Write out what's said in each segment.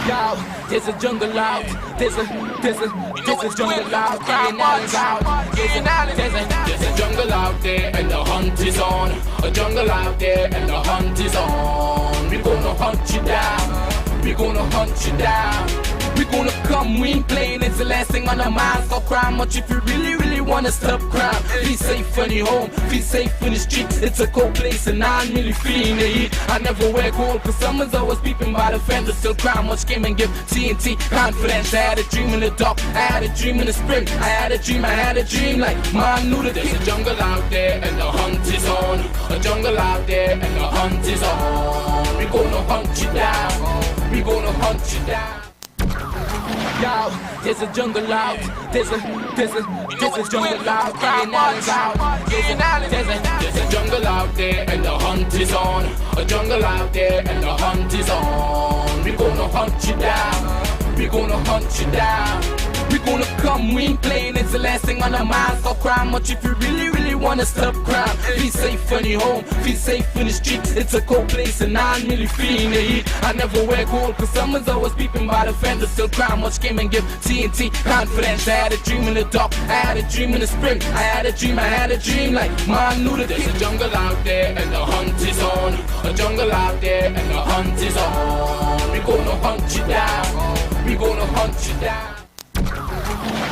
Yo, there's a jungle out. There's a jungle out. Getting out. Getting out. There's a jungle out there and the hunt is on. A jungle out there and the hunt is on. We gonna hunt you down. We gonna hunt you down. We gonna come, we ain't playing, it's the last thing on our minds. Stop crime much if you really wanna stop crime. Be safe when you're home, be safe in the streets. It's a cold place and I'm really feeling the heat. I never wear gold cause someone's always peeping by the fence. Still crime much came and give TNT confidence. I had a dream in the dark, I had a dream in the spring. I had a dream like man knew that there's a jungle out there and the hunt is on. A jungle out there and the hunt is on. We gonna hunt you down. We gonna hunt you down. Yo, there's a jungle out. There's a jungle out. Getting out. Getting out. There's a jungle out there and the hunt is on. A jungle out there and the hunt is on. We gonna hunt you down. We gonna hunt you down. We gonna come, we ain't playing, it's the last thing on our minds. Stop crime much if you really wanna stop crime. Be safe when you're home, be safe in the streets. It's a cold place and I'm really feeling the heat. I never wear gold cause someone's always peeping by the fence. Still crime much came and give TNT confidence. I had a dream in the dark, I had a dream in the spring. I had a dream like man knew that there's a jungle out there and the hunt is on. A jungle out there and the hunt is on. We gonna hunt you down. We gonna hunt you down.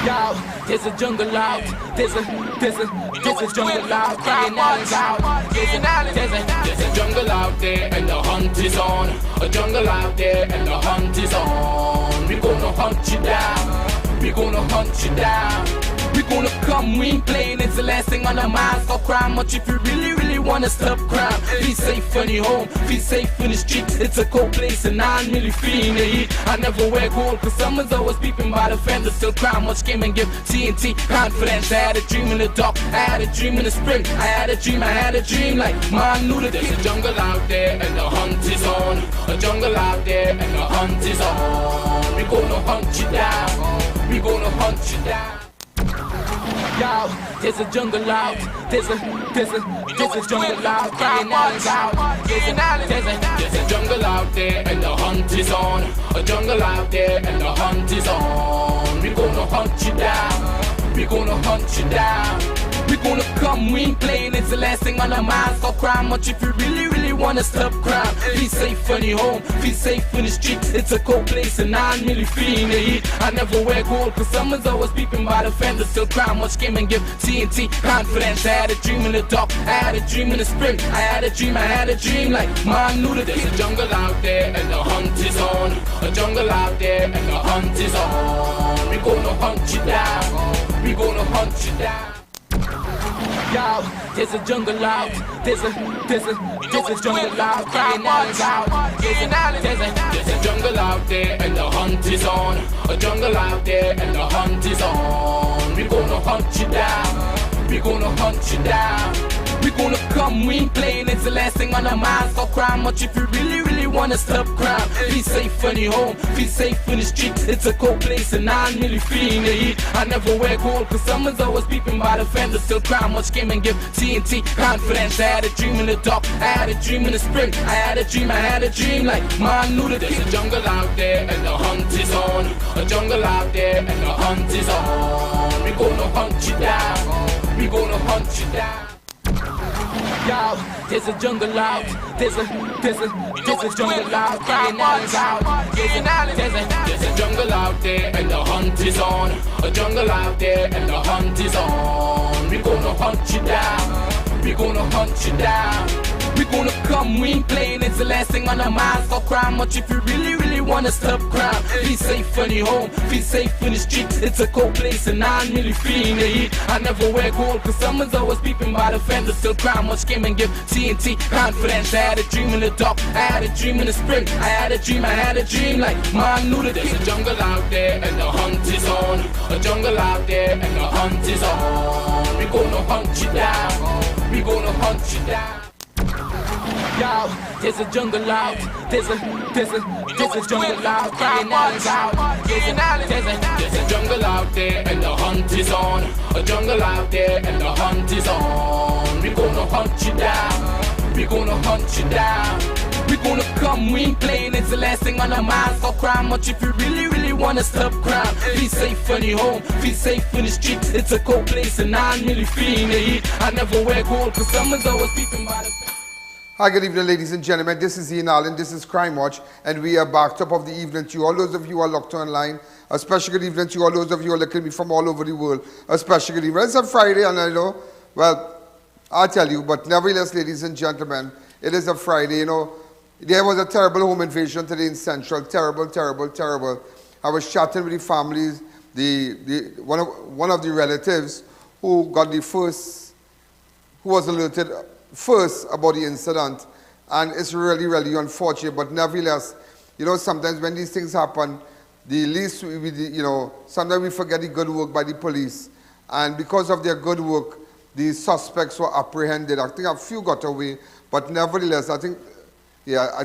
Yo, there's a jungle out. There's a jungle out. Getting out. Getting out. There's a jungle out there and the hunt is on. A jungle out there and the hunt is on. We gonna hunt you down. We gonna hunt you down. We gonna come, we ain't playing, it's the last thing on our minds. Stop crime much if you really wanna stop crime. Be safe when you're home, be safe in the streets. It's a cold place and I'm really feeling the heat. I never wear gold cause someone's always peeping by the fence. Still crime much came and give TNT confidence. I had a dream in the dark, I had a dream in the spring. I had a dream like man knew that there's a jungle out there and the hunt is on. A jungle out there and the hunt is on. We gonna hunt you down. We gonna hunt you down. Yo, there's a jungle out. There's a jungle out. Getting out. Getting out. There's a jungle out there and the hunt is on. A jungle out there and the hunt is on. We gonna hunt you down. We gonna hunt you down. We gonna come, we ain't playing, it's the last thing on our minds. Stop crime much if you really wanna stop crime. Be safe when you're home, be safe in the streets. It's a cold place and I'm really feeling the heat. I never wear gold cause someone's always peeping by the fence. Still crime much came and give TNT confidence. I had a dream in the dark, I had a dream in the spring. I had a dream like man knew that there's a jungle out there and the hunt is on. A jungle out there and the hunt is on. We gonna hunt you down. We gonna hunt you down. Yo, there's a jungle out. There's a jungle out. Getting out. Getting out. There's a jungle out there and the hunt is on. A jungle out there and the hunt is on. We gonna hunt you down. We gonna hunt you down. We gonna come, we ain't playing, it's the last thing on our minds. Stop crime much if you really wanna stop crime. Be safe when you're home, be safe in the streets. It's a cold place and I'm really feeling the heat. I never wear gold cause someone's always peeping by the fence. Still crime much came and give TNT confidence. I had a dream in the dark, I had a dream in the spring. I had a dream like man knew that there's a jungle out there and the hunt is on. A jungle out there and the hunt is on. We gonna hunt you down. We gonna hunt you down. Yo, there's a jungle out. There's a jungle out. Getting out. Getting out. There's a jungle out there and the hunt is on. A jungle out there and the hunt is on. We gonna hunt you down. We gonna hunt you down. We gonna come, we ain't playing, it's the last thing on our minds. Stop crime much if you really wanna stop crime. Be safe when you're home, be safe in the streets. It's a cold place and I'm really feeling the heat. I never wear gold cause someone's always peeping by the fence. Still crime much came and give TNT confidence. I had a dream in the dark, I had a dream in the spring. I had a dream like man knew that there's a jungle out there and the hunt is on. A jungle out there and the hunt is on. We gonna hunt you down. We gonna hunt you down. Yo, there's a jungle out. There's a jungle out. Getting out. Getting out. There's a jungle out there and the hunt is on. A jungle out there and the hunt is on. We gonna hunt you down. We gonna hunt you down. We gonna come, we ain't playing, it's the last thing on our minds. Stop crying much if you really wanna stop crime. Feel safe in your home, feel safe in the street. It's a cold place and I'm really feeling the heat. I never wear gold cause someone's always peeping by the... Hi, good evening, ladies and gentlemen. This is Alleyne, this is Crime Watch, and we are back top of the evening to you. All those of you who are locked online, a special good evening to you. All those of you who are looking at me from all over the world, a special good evening. It's a Friday, and I know, well, I'll tell you, but nevertheless, ladies and gentlemen, it is a Friday, you know. There was a terrible home invasion today in Central. Terrible, terrible, terrible. I was chatting with the families, one of the relatives who got the first, who was alerted first about the incident, and it's really, really unfortunate, but nevertheless, you know, sometimes when these things happen, the least, you know, sometimes we forget the good work by the police, and because of their good work, the suspects were apprehended. I think a few got away, but nevertheless, I think, yeah,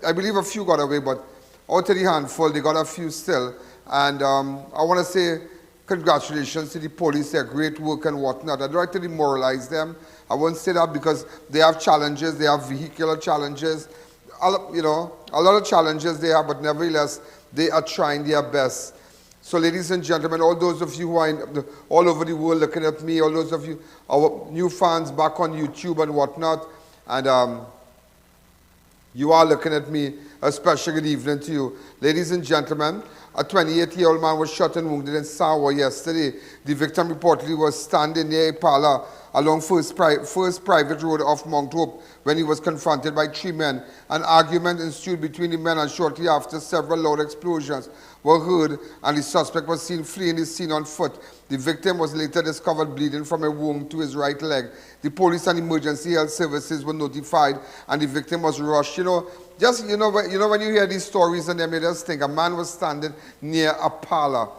I believe a few got away, but out of the handful, they got a few still, and I want to say congratulations to the police, their great work and whatnot. I don't like to demoralize them. I won't say that because they have challenges, they have vehicular challenges, you know, a lot of challenges they have, but nevertheless, they are trying their best. So ladies and gentlemen, all those of you who are all over the world looking at me, all those of you, our new fans back on YouTube and whatnot, and you are looking at me, a special good evening to you. Ladies and gentlemen, a 28-year-old man was shot and wounded in San Juan yesterday. The victim reportedly was standing near a parlour along First Private Road off Mount Hope when he was confronted by three men. An argument ensued between the men, and shortly after, several loud explosions were heard and the suspect was seen fleeing the scene on foot. The victim was later discovered bleeding from a wound to his right leg. The police and emergency health services were notified and the victim was rushed. You know, just, you know when you hear these stories and then you just think a man was standing near a parlour.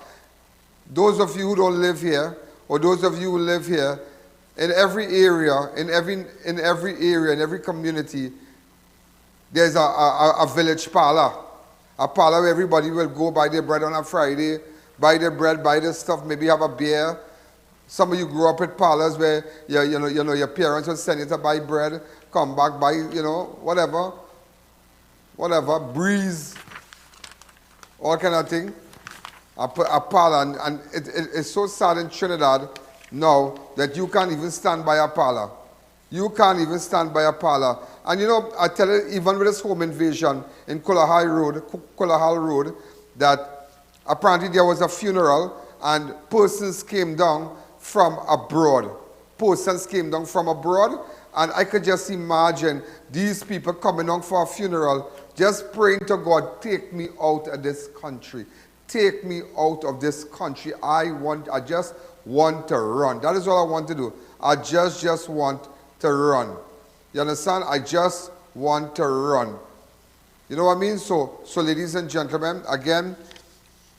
Those of you who don't live here, or those of you who live here, in every area, in every community, there's a village parlour. A parlour where everybody will go buy their bread on a Friday, buy their bread, buy their stuff, maybe have a beer. Some of you grew up at parlours where you know your parents will send you to buy bread, come back, buy, you know, whatever, breeze, all kind of thing. A parlour, and it's so sad in Trinidad now that you can't even stand by a parlour. You can't even stand by a parlour. And you know, I tell you, even with this home invasion in Culahal Road, that apparently there was a funeral and persons came down from abroad. Persons came down from abroad, and I could just imagine these people coming down for a funeral, just praying to God, take me out of this country. Take me out of this country. I just want to run. That is all I want to do. I just want to run. You understand? I just want to run. You know what I mean? So ladies and gentlemen, again,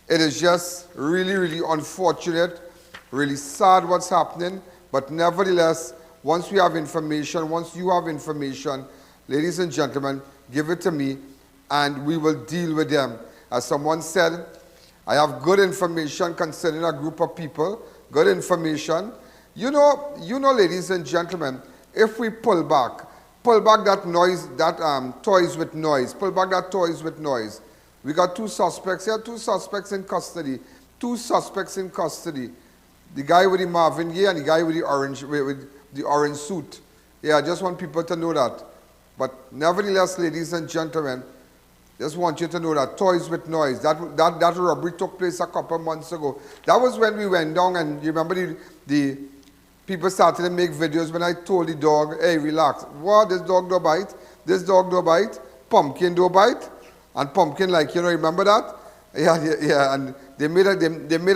it is just really, really unfortunate, really sad what's happening, but nevertheless, once we have information, once you have information, ladies and gentlemen, give it to me and we will deal with them. As someone said, I have good information concerning a group of people, good information. You know, ladies and gentlemen, if we pull back that noise, that toys with noise, pull back that toys with noise. We got two suspects here, two suspects in custody. The guy with the Marvin Gaye and the guy with the orange suit. Yeah, I just want people to know that. But nevertheless, ladies and gentlemen, just want you to know that toys with noise, that robbery took place a couple months ago. That was when we went down, and you remember the people started to make videos when I told the dog, hey, relax. What, this dog don't bite? This dog don't bite? Pumpkin don't bite? And Pumpkin, like, you know, remember that? Yeah, and they made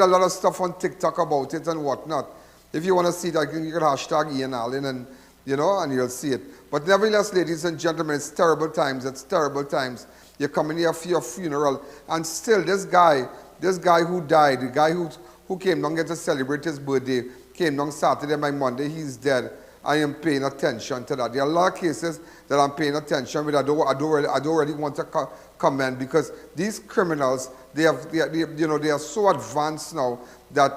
a lot of stuff on TikTok about it and whatnot. If you want to see it, I think you can hashtag Ian Alleyne and, you know, and you'll see it. But nevertheless, ladies and gentlemen, it's terrible times. You're coming here for your funeral, and still this guy who died, the guy who came down to celebrate his birthday, came down Saturday, by Monday, he's dead. I am paying attention to that. There are a lot of cases that I'm paying attention with. I don't really want to comment, because these criminals, they are so advanced now that,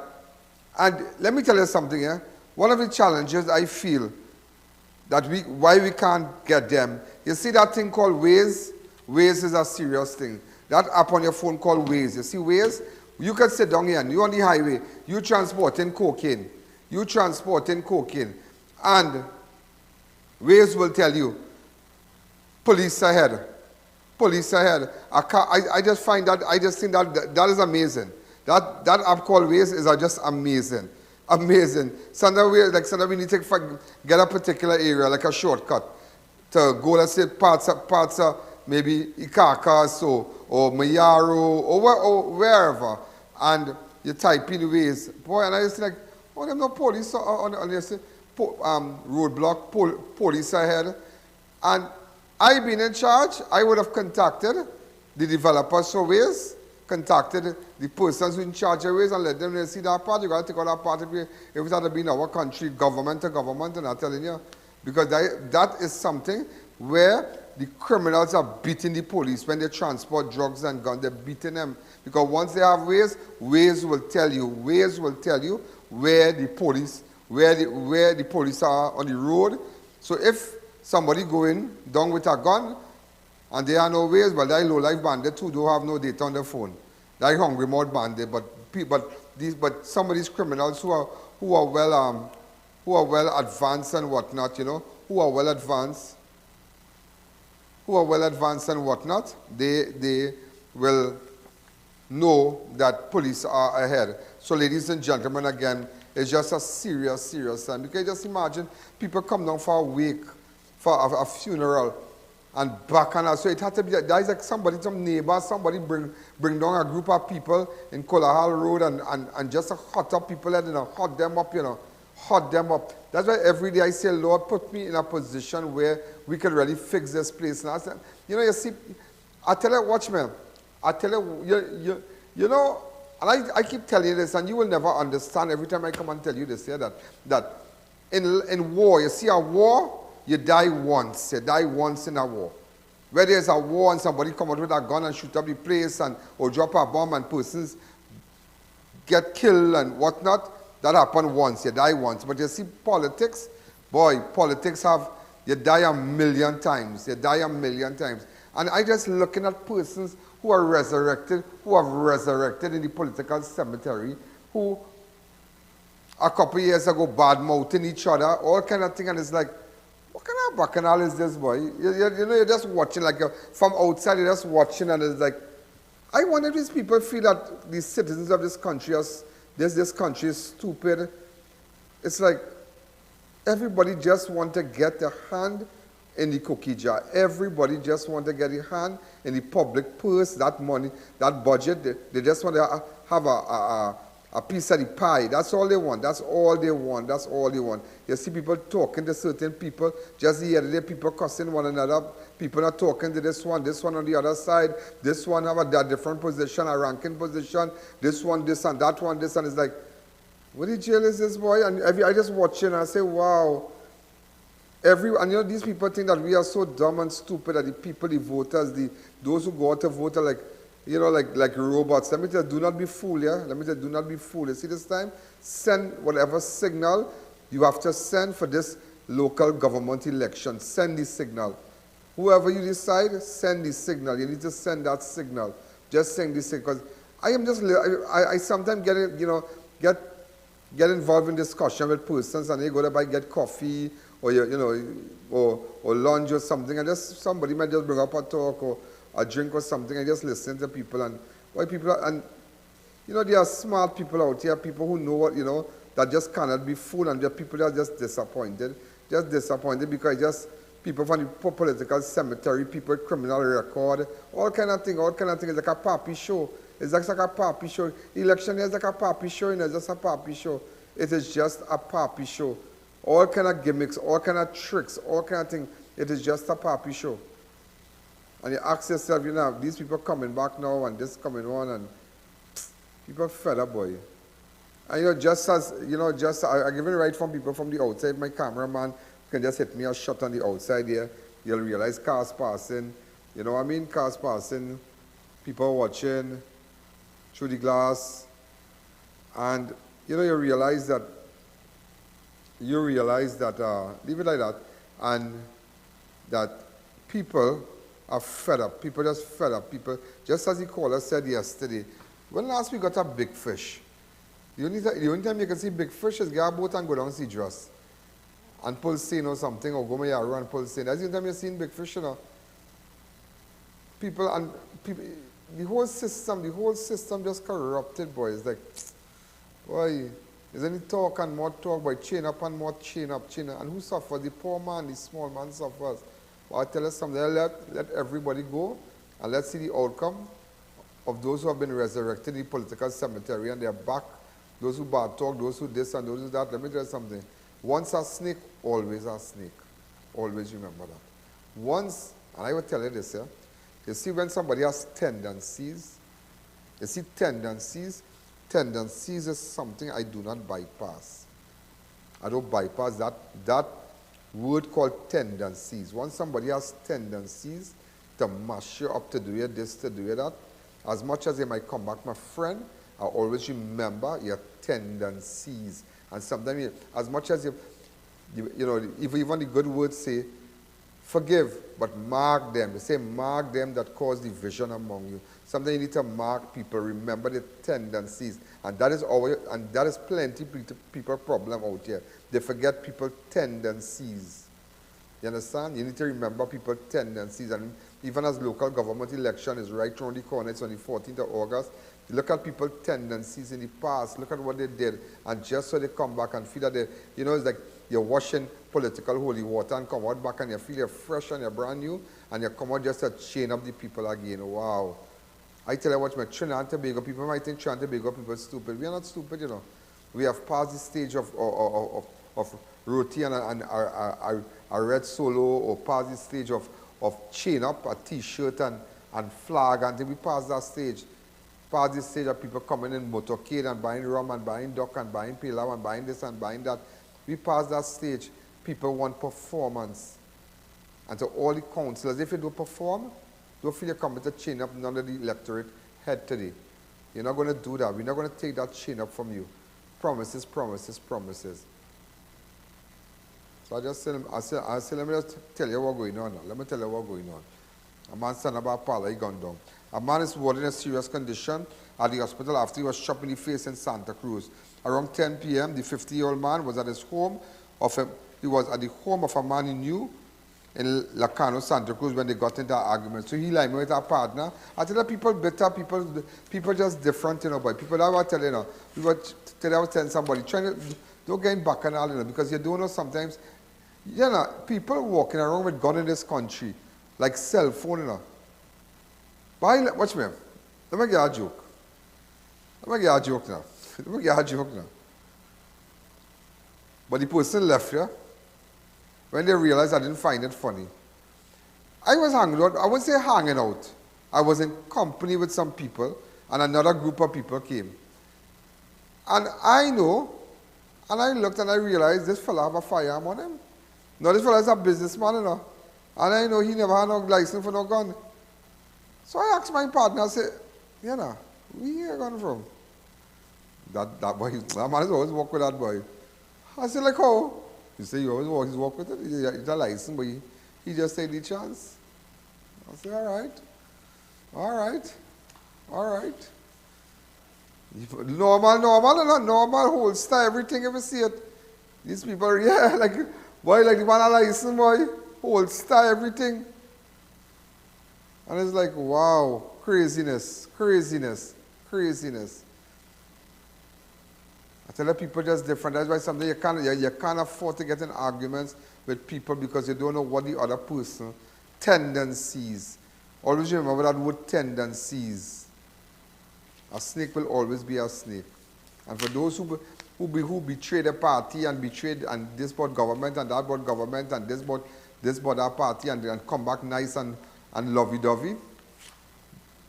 and let me tell you something here. One of the challenges I feel that why we can't get them You see that thing called Waze? Waze is a serious thing. That app on your phone called Waze. You see Waze? You can sit down here and you on the highway. You transporting cocaine. You transporting cocaine. And Waze will tell you, police ahead. Police ahead. I just find that, I just think that is amazing. That app called Waze is just amazing. Amazing. Sometimes we need to get a particular area, like a shortcut, to go, let's say, parts of maybe Ikakas or Mayaro or wherever. And you type in Waze. Boy, and I just like, oh, there's no police on you say, roadblock, police ahead. And I being in charge, I would have contacted the developers for Waze, contacted the persons who in charge of Waze and let them see that part. You got to take out that part if it had been our country, government to government, and I'm telling you. Because that is something where the criminals are beating the police when they transport drugs and guns. They're beating them. Because once they have Waze, Waze will tell you where the police are on the road. So if somebody going down with a gun and they are no Waze, well, that low-life bandit too don't have no data on their phone. That hungry mouth bandit, but some of these criminals who are well advanced and whatnot, you know, who are well advanced and whatnot, they will know that police are ahead. So ladies and gentlemen, again, it's just a serious time. You can just imagine people come down for a wake, for a funeral, and back and out. So it had to be, that is like some neighbor, somebody bring down a group of people in Colahal Road and just hot up people, and, you know, hot them up. That's why every day I say, Lord, put me in a position where we can really fix this place. And I said, you know, you see, I tell you, watchman, I tell you, you know, and I keep telling you this, and you will never understand every time I come and tell you this, yeah, that in war, you see a war, you die once. You die once in a war. Where there's a war and somebody come out with a gun and shoot up the place or drop a bomb and persons get killed and whatnot, that happened once. You die once. But you see politics, boy, politics you die a million times. You die a million times. And I just looking at persons who have resurrected in the political cemetery, who a couple years ago bad-mouthing each other, all kind of thing, and it's like, what kind of bacchanal is this, boy? You know, you're just watching, like from outside, you're just watching, and it's like, I wonder if these people feel that the citizens of this country this country is stupid. It's like everybody just want to get their hand in the cookie jar. Everybody just want to get their hand in the public purse, that money, that budget. They just want to have a piece of the pie. That's all they want. That's all they want. That's all they want. You see people talking to certain people. Just the other day, people cussing one another. People are talking to this one on the other side. This one have a different position, a ranking position. This one, this and that one, this, and it's like, what the jail is this, boy? And I just watch it and I say, wow. And you know, these people think that we are so dumb and stupid that the people, the voters, those who go out to vote are like, you know, like robots. Let me tell you, do not be fooled, yeah? Let me tell you, do not be fooled. You see this time? Send whatever signal you have to send for this local government election. Send the signal. Whoever you decide, send the signal. You need to send that signal. Just send the signal. Because I sometimes get involved in discussion with persons, and they go to get coffee or or lunch or something, and just somebody might just bring up a talk or a drink or something, and just listen to people. And why people are, and you know, there are smart people out here, people who know what, you know, that just cannot be fooled, and there are people that are just disappointed because just people from the political cemetery, people with criminal record, all kind of thing. It's like a papi show. It's like a papi show. Election is like a papi show, you know, it's just a papi show. It is just a papi show. All kind of gimmicks, all kind of tricks, all kind of things. It is just a papi show. And you ask yourself, you know, these people coming back now and this coming on, and people fed up, boy. And you know, I give it right from people from the outside. My cameraman can just hit me a shot on the outside here. You'll realize cars passing. You know what I mean? Cars passing, people watching through the glass. And you know, you realize that, leave it like that, and that People are fed up. People just fed up. People, just as the caller said yesterday, when last we got a big fish, the only time you can see big fish is get a boat and go down and see Joss and pull seine or something, or go my yard and pull seine. That's the only time you've seen big fish, you know. People, the whole system just corrupted, boy. It's like, boy, there's any talk and more talk, boy, chain up and more chain up. And who suffers? The poor man, the small man suffers. But I tell you something, let everybody go, and let's see the outcome of those who have been resurrected in the political cemetery, and they're back. Those who bad talk, those who this and those who that. Let me tell you something. Once a snake, always a snake. Always remember that. Once, and I will tell you this, yeah. You see when somebody has tendencies, tendencies is something I do not bypass. I don't bypass that word called tendencies. Once somebody has tendencies to mash you up, to do you this, to do you that, as much as they might come back, my friend, I always remember your tendencies. And sometimes, as much as you know, if even the good words say, forgive, but mark them. They say mark them that cause division among you. Sometimes you need to mark people, remember the tendencies. And that is plenty people problem out here. They forget people's tendencies. You understand? You need to remember people's tendencies. And even as local government election is right around the corner, it's on the 14th of August, you look at people's tendencies in the past, look at what they did, and just so they come back and feel that they, you know, it's like you're washing political holy water and come out back and you feel you're fresh and you're brand new, and you come out just to chain up the people again. Wow. I tell you what, my Trinidad and Tobago, people might think Trinidad and Tobago people are stupid. We are not stupid, you know. We have passed the stage of roti and a red solo, or past the stage of chain up a t-shirt and flag, and then we pass that stage. Past the stage of people coming in motorcade and buying rum and buying duck and buying pilau and buying this and buying that. We passed that stage. People want performance. And to all the councillors, if you don't perform, don't feel you're coming to chain up none of the electorate head today. You're not going to do that. We're not going to take that chain up from you. Promises, promises, promises. So I just tell him, I say, let me just tell you what's going on now. Let me tell you what's going on. A man stand about parlour, he gone down. A man is warded in a serious condition at the hospital after he was shot in the face in Santa Cruz. Around 10 p.m., the 50-year-old man was at his home he was at the home of a man he knew in Lacano, Santa Cruz, when they got into an argument. So he lied with our partner. I tell you, people bitter, people just different, you know, boy. People that were telling, you know, I was telling somebody, don't get in bacchanal, you know, because you don't know sometimes, you know, people walking around with gun in this country, like cell phone, you know. Watch me. Let me get a joke. Let me get a joke now. But the person left here when they realized I didn't find it funny. I was hanging out. I wouldn't say hanging out. I was in company with some people, and another group of people came. And I know, and I looked and I realized this fella have a firearm on him. No, this fella is a businessman, you know. And I know he never had no license for no gun. So I asked my partner, I said, you know, where you gone from? That boy, that man is always walk with that boy. I said, like how? He said, you always walk with it? He's a license, but he just take the chance. I said, all right. Normal holster, everything if you see it. These people, yeah, like, boy, like the man a license, boy, holster, everything. And it's like, wow, craziness. I tell you, people just different. That's why sometimes you can't afford to get in arguments with people because you don't know what the other person tendencies. Always remember that word tendencies. A snake will always be a snake. And for those who betray the party and betrayed and this about government and that about government and this about that party and come back nice and lovey-dovey,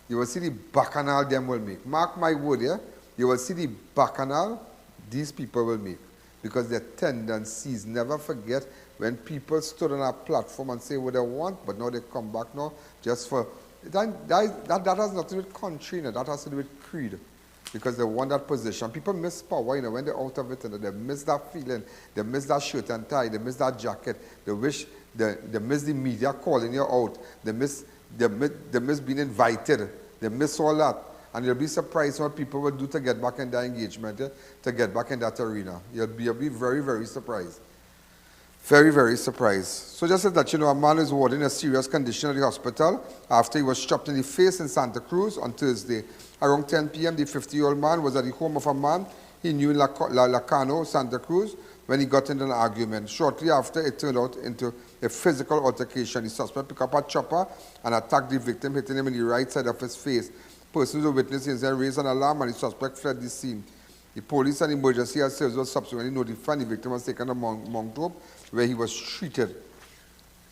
you will see the bacchanal them will make. Mark my word, yeah? You will see the bacchanal these people will make. Because their tendencies, never forget when people stood on a platform and say what they want, but now they come back now just for... That has nothing to do with country, you know, that has to do with creed. Because they want that position. People miss power, when they're out of it, they miss that feeling, they miss that shirt and tie, they miss that jacket, they wish they miss the media calling you out. They miss being invited. They miss all that. And you'll be surprised what people will do to get back in that engagement, to get back in that arena. You'll be very, very surprised. Very, very surprised. So just to let you know, a man is warded in a serious condition at the hospital after he was chopped in the face in Santa Cruz on Thursday. Around 10 p.m., the 50-year-old man was at the home of a man he knew in Canoa, Santa Cruz, when he got into an argument. Shortly after, it turned out into a physical altercation. The suspect picked up a chopper and attacked the victim, hitting him in the right side of his face. Persons who witnessed the incident raised an alarm and the suspect fled the scene. The police and emergency services were subsequently notified. The victim was taken to Mount Hope, where he was treated.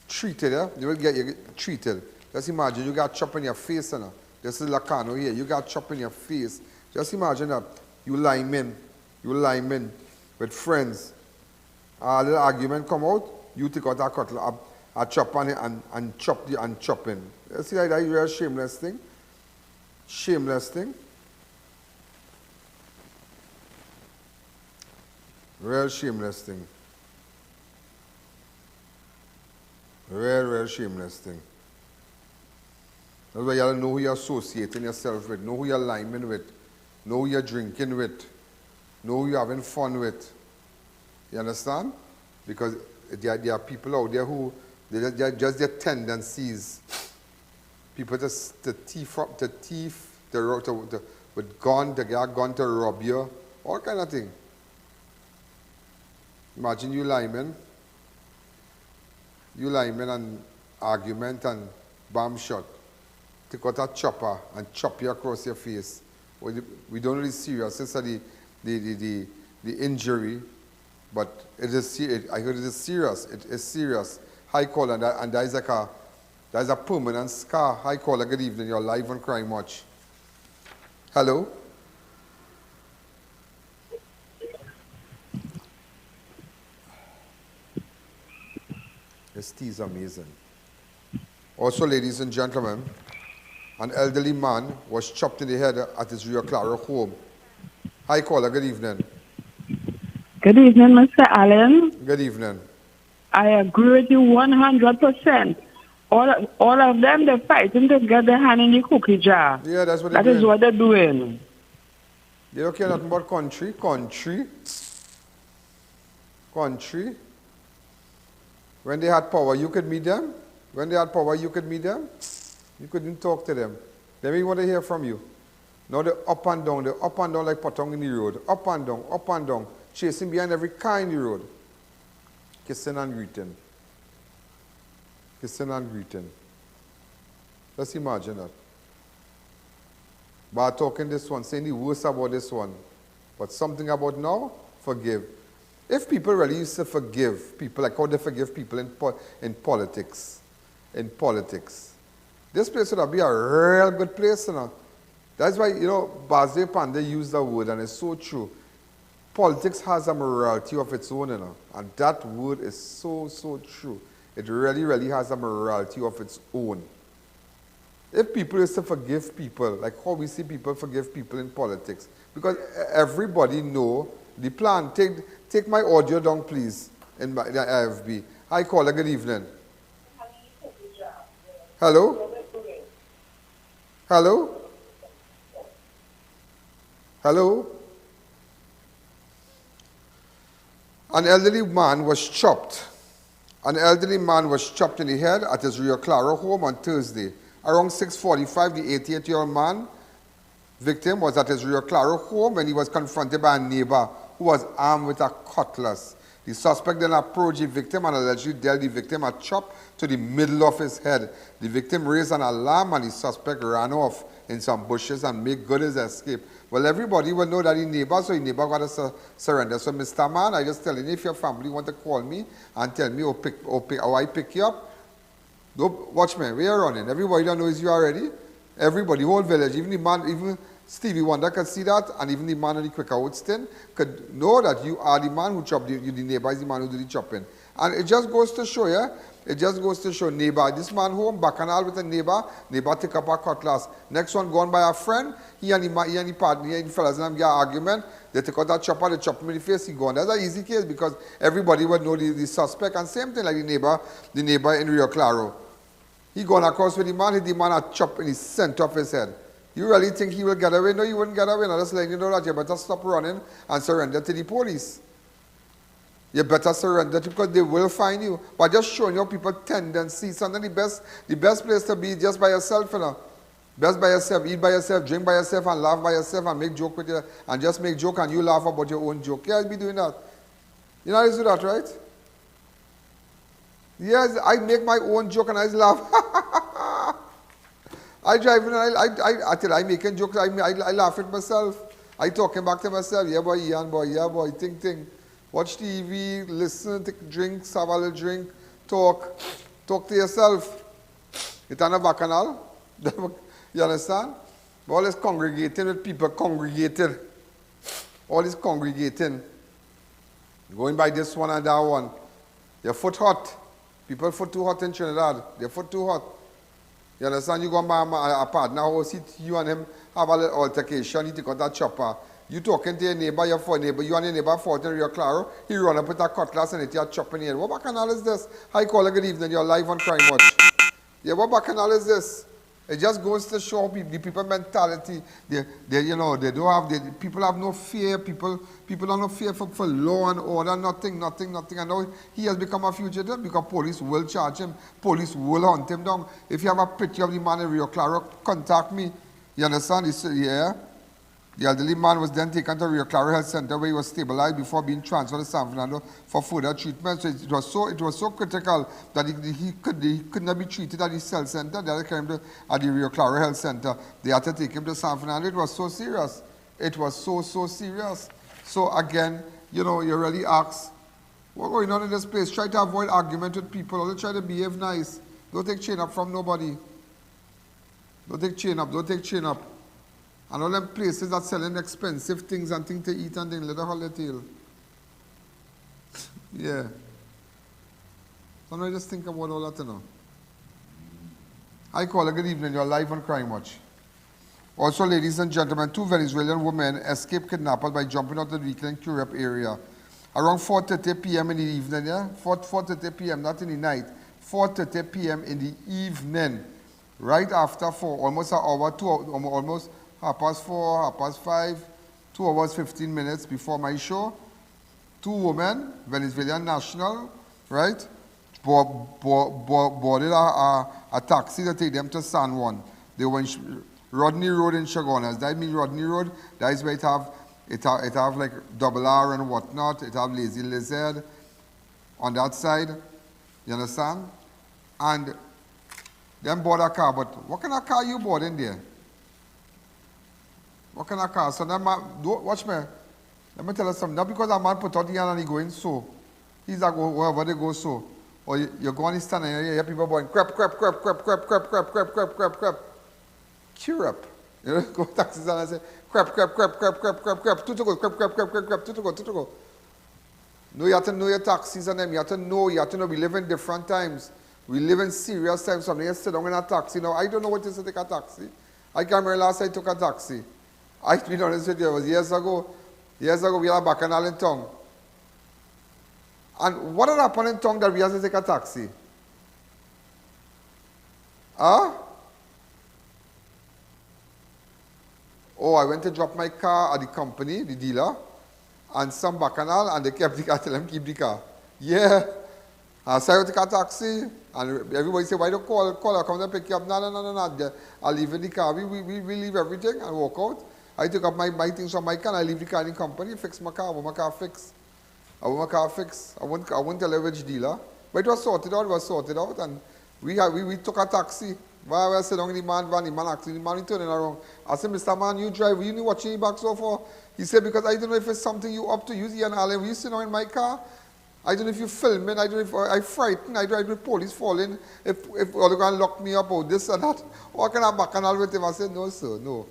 Treated, yeah? You will get treated. Just imagine you got chopped in your face, you know? This is Lacano here. You got chopped in your face. Just imagine that. You linemen with friends. A little argument come out, you take out a cutlass, a chop on it and chopping. You see that real shameless thing? Shameless thing. Real shameless thing. Real shameless thing. That's why you gotta know who you're associating yourself with, know who you're lineman with, know who you're drinking with, know who you're having fun with. You understand? Because there are people out there who, they're just their tendencies. People to thief, with gun, they got gun to rob you, all kind of thing. Imagine you linemen and argument and bomb shot. Take out a chopper and chop you across your face. We don't really serious. It's the injury, but it is. I heard it is serious. It is serious. High caller, and that is like a permanent scar. High caller, good evening. You're live on Crime Watch. Hello. This tea is amazing. Also, ladies and gentlemen, an elderly man was chopped in the head at his Rio Claro home. Hi, caller. Good evening. Good evening, Mr. Alleyne. Good evening. I agree with you 100%. All of them, they're fighting to get their hand in the cookie jar. Yeah, that's what they're doing. That is what they're doing. They don't care nothing about country. When they had power, you could meet them. When they had power, you could meet them. You couldn't talk to them. Then we want to hear from you. Now they're up and down like potong in the road. Up and down, chasing behind every car in the road. Kissing and greeting. Let's imagine that. But talking this one, saying the worst about this one. But something about now, forgive. If people really used to forgive people, like how they forgive people in politics, this place would be a real good place, you know. That's why, Basde Pandey used the word, and it's so true. Politics has a morality of its own, you know, and that word is so, so true. It really, really has a morality of its own. If people used to forgive people, like how we see people forgive people in politics, because everybody know the plan. Take my audio down, please, in the IFB. Hi, caller, good evening. Hello? Hello? Hello? An elderly man was chopped. An elderly man was chopped in the head at his Rio Claro home on Thursday. Around 6:45, the 88-year-old man, victim, was at his Rio Claro home when he was confronted by a neighbor who was armed with a cutlass. The suspect then approached the victim and allegedly dealt the victim a chop to the middle of his head. The victim raised an alarm and the suspect ran off in some bushes and made good his escape. Well, everybody will know that the neighbor, so the neighbor got to surrender. So, Mr. Man, I just telling you, if your family want to call me and tell me, how I pick you up, no, watch me, we are running. Everybody that knows you already. Everybody, whole village, even the man, even Stevie Wonder could see that, and even the man on the Quicker Woodstone could know that you are the man who chopped you, the neighbor is the man who did the chopping. And it just goes to show you, It just goes to show neighbor. This man home, bacchanal with a neighbor. Neighbor take up a cutlass. Next one gone by a friend. He and the partner, he and the fellas, and them get an argument. They take out that chopper, they chop him in the face, he gone. That's an easy case because everybody would know the suspect. And same thing like the neighbor in Rio Claro. He gone across with the man, hit the man a chop in the center of his head. You really think he will get away? No, he wouldn't get away. I'm just letting you know that you better stop running and surrender to the police. You better surrender because they will find you. But just showing your people tendencies. And then the best place to be is just by yourself, you know. Best by yourself, eat by yourself, drink by yourself, and laugh by yourself, and make joke with you, and just make joke, and you laugh about your own joke. Yeah, I'll be doing that. You know how to do that, right? Yes, I make my own joke, and I laugh. I drive in, and I tell you, I making jokes, I laugh at myself. I talking back to myself, yeah boy, yeah boy, think. Watch TV, listen, take drinks, have a little drink, talk to yourself. It's not a bacchanal. You understand? But all this congregating with people congregated. All this congregating. Going by this one and that one. Your foot hot. People foot too hot in Trinidad. Their foot too hot. You understand? You go by a partner house, you and him have a little altercation, you take out that chopper. You talking to your neighbor, your neighbor, you and your neighbor fought in Rio Claro, he run up with a cutlass and you're chopping in. What bacchanal is this? Hi, caller, good evening, you're live on Crime Watch. Yeah, what bacchanal is this? It just goes to show the people mentality. They don't have, people have no fear. People have no fear for law and order, nothing. And now he has become a fugitive because police will charge him. Police will hunt him down. If you have a picture of the man in Rio Claro, contact me. You understand? He said, yeah. The elderly man was then taken to Rio Claro Health Center where he was stabilized before being transferred to San Fernando for further treatment. So it was so critical that he could not be treated at the health center. They had to carry him at the Rio Claro Health Center. They had to take him to San Fernando. It was so serious. It was so serious. So again, you really ask, what's going on in this place? Try to avoid argument with people. Always try to behave nice. Don't take chain up from nobody. Don't take chain up. And all them places that selling expensive things and things to eat and things, let the whole tail. Yeah. So now just think about all that, Hi, caller, good evening. You're live on Crime Watch. Also, ladies and gentlemen, 2 Venezuelan women escaped kidnappers by jumping out of the vehicle in Curepe area. Around 4:30 p.m. in the evening, yeah? 4:30 p.m., not in the night. 4:30 p.m. in the evening. Right after 4, almost an hour, almost 4:30, 4:30, 2 hours, 15 minutes before my show. 2 women, Venezuelan national, right, boarded a taxi to take them to San Juan. They went Rodney Road in Chagonas. That means Rodney Road, that is where it have like double R and whatnot. It have Lazy Lizard on that side. You understand? And them board a car, but what kind of car you board in there? What kind of car? So that man, watch me. Let me tell you something. Not because a man put out the hand and he going so. He's like, wherever they go so. Or you go on and stand and you hear people going, crap. Cure up. You know, go taxis and say, crap. Two to go, crap, two to go. No, you have to know your taxis and them. You have to know. We live in different times. We live in serious times. Somebody sit down in a taxi. Now, I don't know what it is to take a taxi. I can't remember last time I took a taxi. I to be honest with you, it was years ago we had a bacchanal in town. And what had happened in town that we had to take a taxi? Huh? Oh, I went to drop my car at the company, the dealer, and some bacchanal, and they kept the car, tell them keep the car. Yeah. So I went to take a taxi, and everybody said, why don't call, I'll come and pick you up. No. I'll leave in the car. We leave everything and walk out. I took up my things from my car and I leave the car in the company, fix my car. I want my car fixed. I won't tell you which dealer. But it was sorted out, and we took a taxi. While I sat down in the man van, the man turning around. I said, Mr. Man, you drive, you watching the back so far? He said, because I don't know if it's something you up to use here in Alleyne. You sit down in my car. I don't know if you're filming, I don't know if I'm frightened, I don't know if the police falling, if they're going to lock me up or this or that. What can I bacchanal with him? I said, no, sir, no.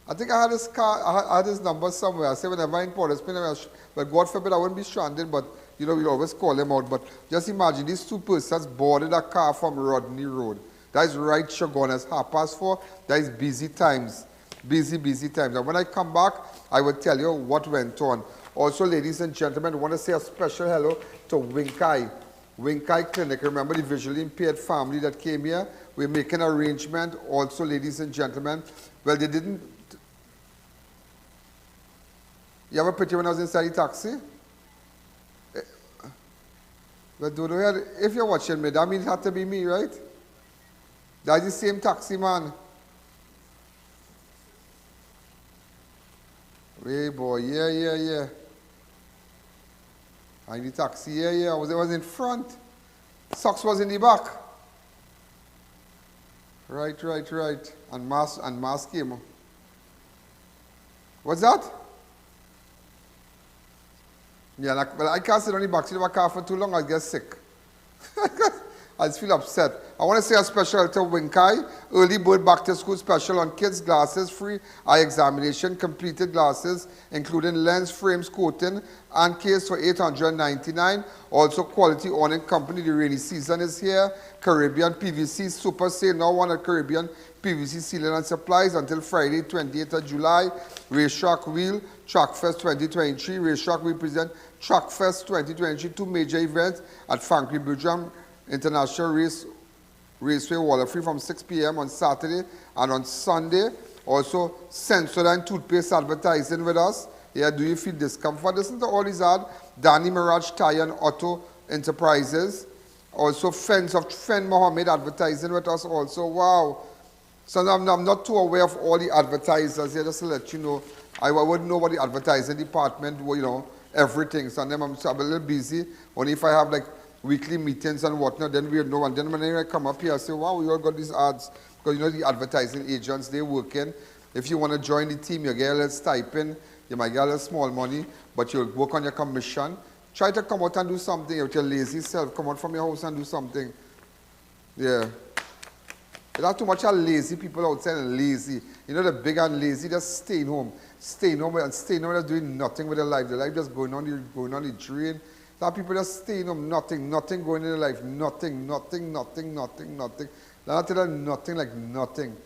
I think I had his car, I had his number somewhere. I said, whenever I in Port, but God forbid I wouldn't be stranded, but you know, we always call them out, but just imagine these two persons boarded a car from Rodney Road. That is right, Shogun, as 4:30. That is busy times. Busy times. And when I come back, I will tell you what went on. Also, ladies and gentlemen, I want to say a special hello to Winkai. Winkai Clinic. Remember the visually impaired family that came here? We're making an arrangement. Also, ladies and gentlemen, well, they didn't. You have a picture when I was inside the taxi? But if you're watching me, that means it had to be me, right? That's the same taxi man. Hey boy, yeah. I the taxi, yeah. I was in front. Socks was in the back. Right. And mask came. What's that? Yeah, well, I can't sit on the back seat of a car for too long, I'll get sick. I just feel upset. I want to say a special to Winkai, early bird back to school special on kids' glasses, free eye examination, completed glasses, including lens, frames, coating, and case for $899. Also, quality awning company, the rainy season is here. Caribbean PVC super sale, now one at Caribbean PVC Sealing and Supplies until Friday, 28th of July. Racetrack Wheel, Track Fest 2023. Racetrack will present Track Fest 2023, two major events at Franklin Bridgeham International Raceway Waterfree from 6 p.m. on Saturday and on Sunday. Also, Sensodyne toothpaste advertising with us. Yeah, do you feel discomfort? Listen to all these ads. Danny Mirage Tire and Auto Enterprises. Also, Fen Mohammed advertising with us also. Wow. So I'm not too aware of all the advertisers here, just to let you know. I wouldn't know what the advertising department, you know, everything. So I'm a little busy. Only if I have like weekly meetings and whatnot, then we'll know. And then when I come up here, I say, wow, we all got these ads. Because you know the advertising agents, they're working. If you want to join the team, you get a little stipend. You might get a little small money, but you'll work on your commission. Try to come out and do something. If you're lazy self, come out from your house and do something. Yeah. There's not too much of lazy people outside and lazy. You know, the big and lazy, just staying home. Staying home just doing nothing with their life. Their life just going on the drain. Some people just staying home, nothing going in their life. Nothing. I'll tell you nothing like nothing.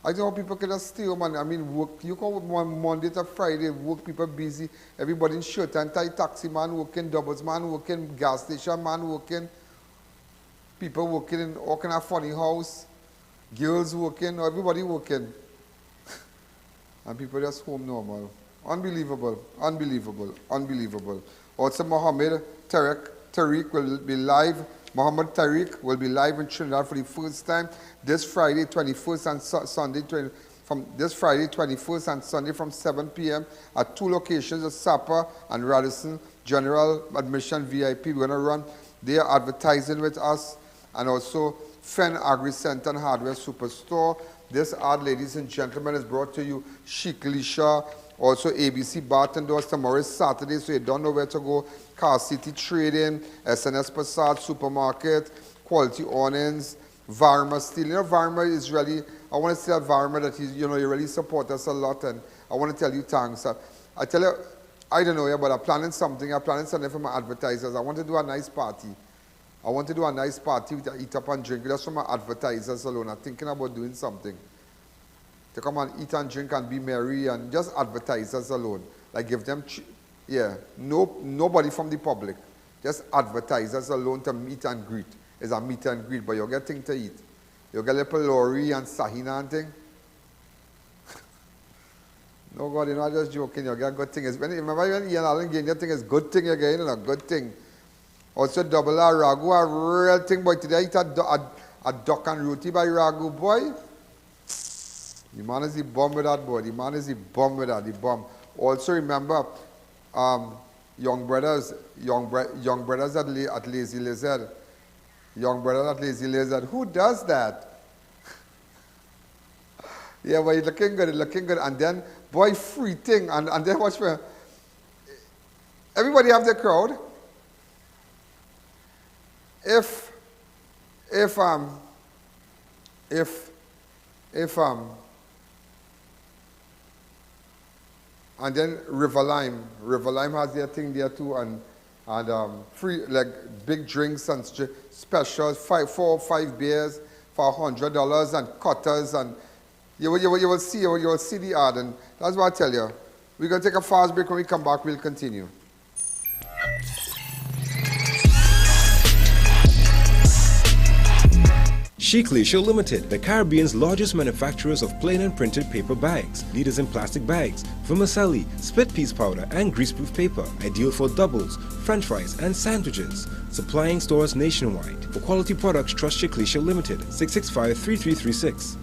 I don't know how people can just stay home and, I mean, work. You come on Monday to Friday, work, people busy. Everybody in shirt and tie, taxi man working, doubles man working, gas station man working. People working in all kind of funny house. Girls working, everybody working. And people just home normal. Unbelievable. Also, Mohammed Tariq will be live. Mohammed Tariq will be live in Trinidad for the first time this Friday, 21st and Sunday, from 7 p.m. at two locations, at Sapa and Radisson. General admission VIP. We're going to run their advertising with us. And also, Fen Agri Center and Hardware Superstore. This ad, ladies and gentlemen, is brought to you Chic Lisha. Also, ABC Barton Doors tomorrow is Saturday, so you don't know where to go. Car City Trading, SNS Passat Supermarket, Quality Awnings, Varma Steel. You know, Varma is really, I want to tell Varma that you really support us a lot, and I want to tell you thanks. I tell you, I don't know, yeah, but I'm planning something for my advertisers. I want to do a nice party. To eat up and drink. That's for my advertisers alone. I'm thinking about doing something. To come and eat and drink and be merry, and just advertisers alone. Like give them, nobody from the public. Just advertisers alone to meet and greet. It's a meet and greet, but you'll get things to eat. You'll get little lorry and sahina and thing. No, God, you're not just joking. You'll get good things. Remember when Ian Allen gave you thing, it's good thing you're getting, a good thing. Also, double R ragu, a real thing, boy. Today I eat a duck and roti by ragu, boy. The man is the bomb with that, boy. The bomb. Also, remember, young brothers at Lazy Lizard. Who does that? Yeah, but it's looking good. And then, boy, free thing. And then watch me. Everybody have their crowd. If and then River Lime has their thing there too, and and free, like big drinks and specials, 4 or 5 beers for $100 and cutters, and you will see the ad, and that's what I tell you. We're going to take a fast break. When we come back, we'll continue. Cutlass Limited, the Caribbean's largest manufacturers of plain and printed paper bags, leaders in plastic bags, vermicelli, split piece powder, and greaseproof paper, ideal for doubles, french fries, and sandwiches. Supplying stores nationwide. For quality products, trust Cutlass Limited, 665-3336.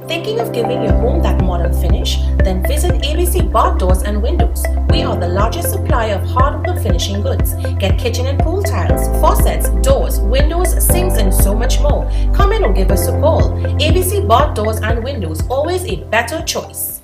Thinking of giving your home that modern finish? Then visit ABC Bar Doors and Windows. We are the largest supplier of hardwood finishing goods. Get kitchen and pool tiles, faucets, doors, windows, sinks, and so much more. Come in or give us a call. ABC Bar Doors and Windows, always a better choice.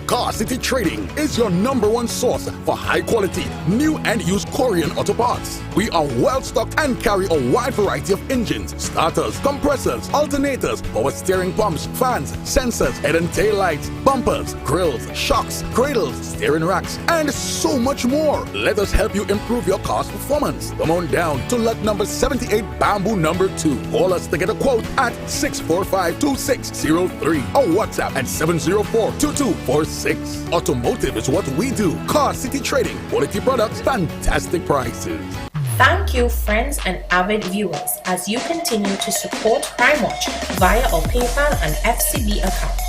Car City Trading is your #1 source for high-quality, new and used Korean auto parts. We are well-stocked and carry a wide variety of engines, starters, compressors, alternators, power steering pumps, fans, sensors, head and tail lights, bumpers, grills, shocks, cradles, steering racks, and so much more. Let us help you improve your car's performance. Come on down to lot number 78 Bamboo number 2. Call us to get a quote at 645-2603 or WhatsApp at 704-2246. Automotive is what we do. Car City Trading. Quality products, fantastic prices. Thank you, friends and avid viewers, as you continue to support Crime Watch via our PayPal and FCB account.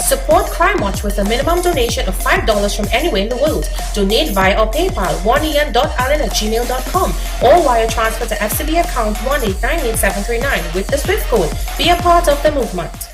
Support Crime Watch with a minimum donation of $5 from anywhere in the world. Donate via our PayPal 1ian.allen@gmail.com or wire transfer to FCB account 1898739 with the SWIFT code. Be a part of the movement.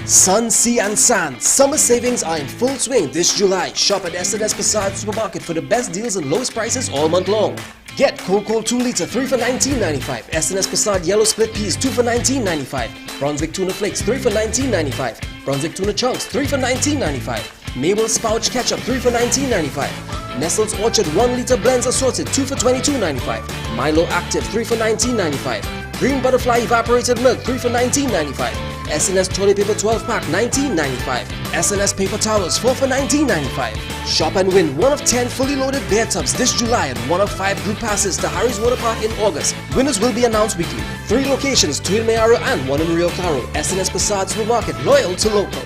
Sun, Sea and Sand. Summer savings are in full swing this July. Shop at S&S Passage Supermarket for the best deals and lowest prices all month long. Get Coca-Cola 2 litre 3 for $19.95. S&S Passage Yellow Split Peas 2 for $19.95. Brunswick Tuna Flakes 3 for $19.95. Brunswick Tuna Chunks 3 for $19.95. Mabel's Pouch Ketchup 3 for $19.95. Nestle's Orchard 1 litre blends assorted 2 for $22.95. Milo Active 3 for $19.95. Green Butterfly Evaporated Milk 3 for $19.95. S&S Toilet Paper 12 pack $19.95. S&S Paper Towels 4 for $19.95. Shop and win one of 10 fully loaded bear tubs this July and one of 5 group passes to Harry's Water Park in August. Winners will be announced weekly. 3 locations, 2 in Mayaro and 1 in Rio Claro. S&S Passage Supermarket, loyal to local.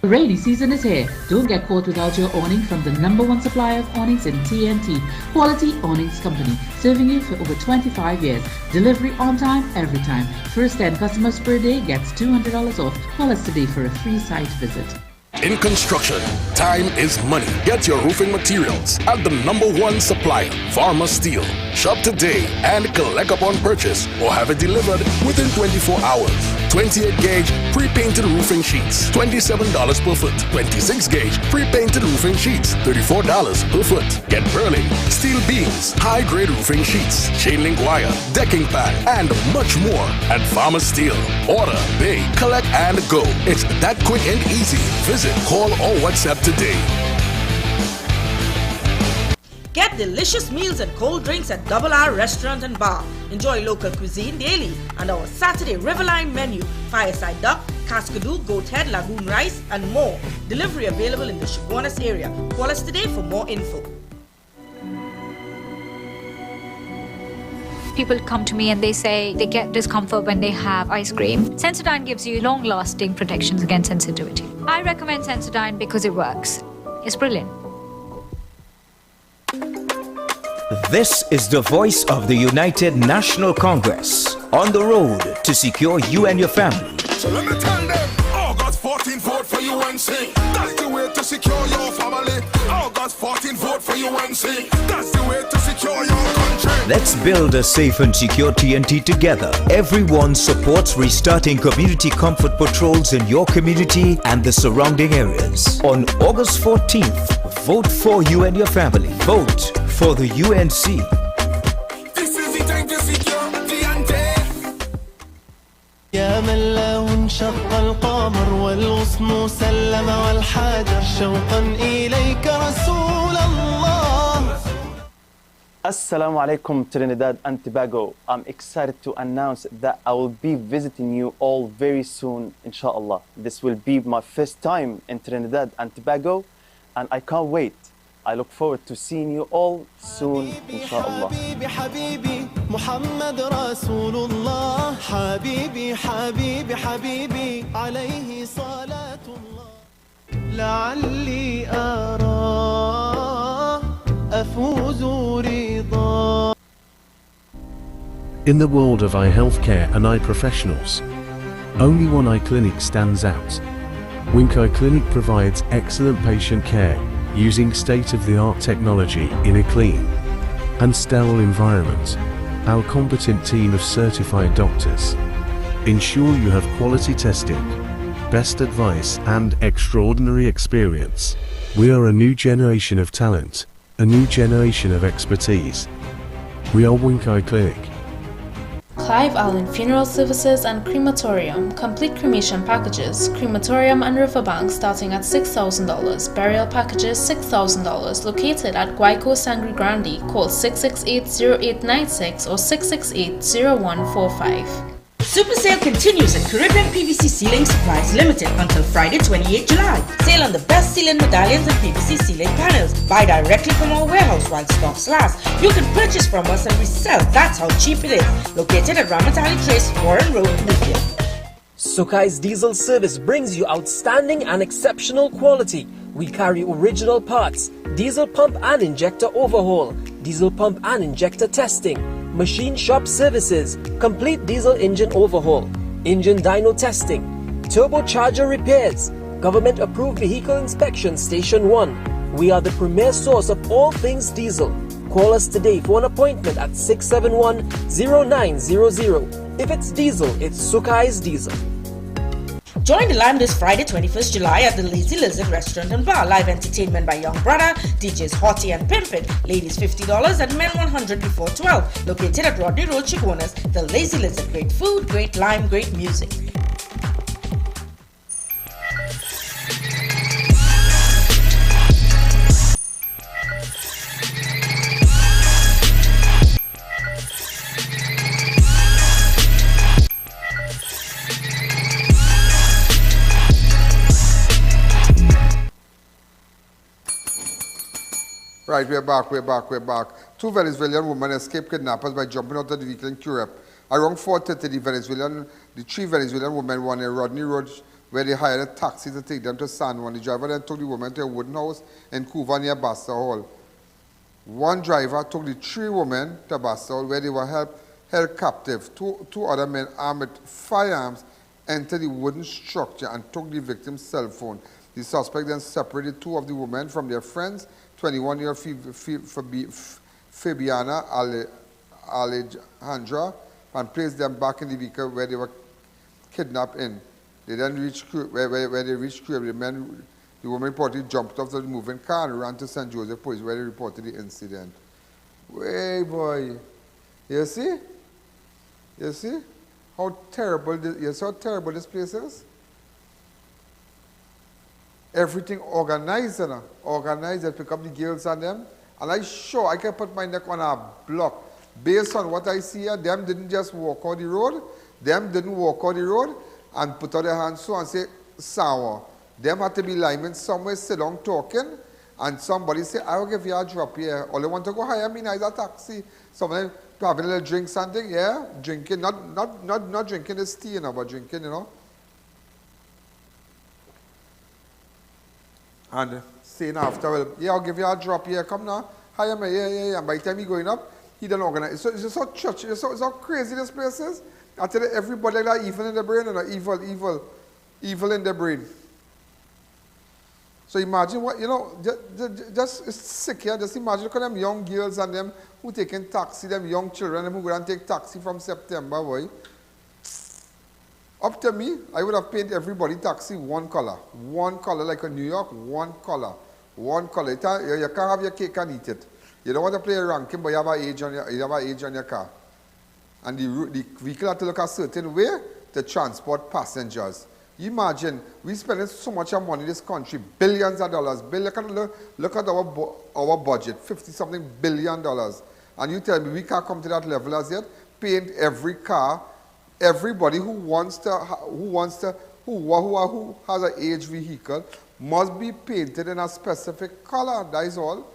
The rainy season is here. Don't get caught without your awning from the #1 supplier of awnings in TNT, Quality Awnings Company, serving you for over 25 years. Delivery on time, every time. First 10 customers per day gets $200 off. Call us today for a free site visit. In construction, time is money. Get your roofing materials at the #1 supplier, Farmer Steel. Shop today and collect upon purchase or have it delivered within 24 hours. 28 gauge pre-painted roofing sheets, $27 per foot. 26 gauge pre-painted roofing sheets, $34 per foot. Get Berlin, steel beams, high-grade roofing sheets, chain link wire, decking pad, and much more at Farmer Steel. Order, pay, collect, and go. It's that quick and easy. Visit, call, or WhatsApp today. Get delicious meals and cold drinks at Double R Restaurant and Bar. Enjoy local cuisine daily and our Saturday Riverline menu. Fireside duck, cascadoo, goat head, lagoon rice, and more. Delivery available in the Chaguanas area. Call us today for more info. People come to me and they say they get discomfort when they have ice cream. Sensodyne gives you long-lasting protections against sensitivity. I recommend Sensodyne because it works. It's brilliant. This is the voice of the United National Congress on the road to secure you and your family. So let me tell them, August 14, vote for UNC. That's the way to secure your family. August 14, vote for UNC. That's the way to secure your country. Let's build a safe and secure TNT together. Everyone supports restarting community comfort patrols in your community and the surrounding areas. On August 14th, vote for you and your family. Vote for the UNC. This is the time to secure TNT. يا من له انشق القمر والغصن سلم والحجر شوقا إليك رسول الله. Assalamu alaikum Trinidad and Tobago. I'm excited to announce that I will be visiting you all very soon, inshallah. This will be my first time in Trinidad and Tobago, and I can't wait. I look forward to seeing you all soon, inshallah. حبيبي حبيبي محمد رسول الله حبيبي حبيبي حبيبي عليه صلاة الله لعلي أراه أفوز رضاه. In the world of eye healthcare and eye professionals, only one eye clinic stands out. Wink Eye Clinic provides excellent patient care using state-of-the-art technology in a clean and sterile environment. Our competent team of certified doctors ensure you have quality testing, best advice and extraordinary experience. We are a new generation of talent, a new generation of expertise. We are Wink Eye Clinic. Clive Alleyne Funeral Services and Crematorium. Complete cremation packages, crematorium and riverbank starting at $6,000. Burial packages $6,000. Located at Guayco Sangre Grande. Call 668-0896 or 668-0145. Super sale continues at Caribbean PVC Ceiling Supplies Limited until Friday 28 July. Sale on the best ceiling medallions and PVC ceiling panels. Buy directly from our warehouse while stocks last. You can purchase from us and resell. That's how cheap it is. Located at Ramatali Trace, Warren Road, Libya. Sokai's Diesel Service brings you outstanding and exceptional quality. We carry original parts, diesel pump and injector overhaul, diesel pump and injector testing, machine shop services, complete diesel engine overhaul, engine dyno testing, turbocharger repairs, government approved vehicle inspection station 1. We are the premier source of all things diesel. Call us today for an appointment at 671-0900. If it's diesel, it's Sokai's Diesel. Join the line this Friday 21st July at the Lazy Lizard Restaurant and Bar. Live entertainment by Young Brother, DJs Hottie and Pimpin', ladies $50 and men $100 before 12. Located at Rodney Road, Chaguanas, the Lazy Lizard. Great food, great lime, great music. Right, we're back. Two Venezuelan women escaped kidnappers by jumping out of the vehicle in Curepe. Around 4:30, the three Venezuelan women were on a Rodney Road where they hired a taxi to take them to San Juan. The driver then took the women to a wooden house in Cuba near Basta Hall. One driver took the three women to Basta Hall where they were held captive. Two other men armed with firearms entered the wooden structure and took the victim's cell phone. The suspect then separated two of the women from their friends, 21-year-old Fabiana Alejandra, and placed them back in the vehicle where they were kidnapped in. They then reached where they reached Cuba. The woman reportedly jumped off the moving car and ran to St. Joseph Police where they reported the incident. Way boy, you see how terrible this place is. Everything organized, pick up the girls and them. And I can put my neck on a block. Based on what I see here, them didn't just walk out the road. And put out their hands so and say, sour. Them had to be linemen somewhere, sit down talking. And somebody say, I'll give you a drop here. All they want to go hire me now is a taxi. Some of them having a little drink something, yeah? Drinking, not drinking this tea, but drinking, And saying after, well, yeah, I'll give you a drop here, come now, hire me, yeah. And by the time he's going up, he don't organize. So it's just so church, it's so crazy this place is. I tell you, everybody like evil in the brain and evil in the brain. So imagine what, just it's sick here. Just imagine, look at them young girls and them who taking taxi, them young children, them who go and take taxi from September, boy. Up to me, I would have paid everybody taxi one color like in New York, one color. You can't have your cake and eat it. You don't want to play a ranking, but you have an age on your car. And the vehicle have to look a certain way to transport passengers. Imagine, we spending so much money in this country, billions of dollars. Look at our budget, $50-something billion. And you tell me we can't come to that level as yet. Paint every car. Everybody who has an aged vehicle must be painted in a specific color. That is all.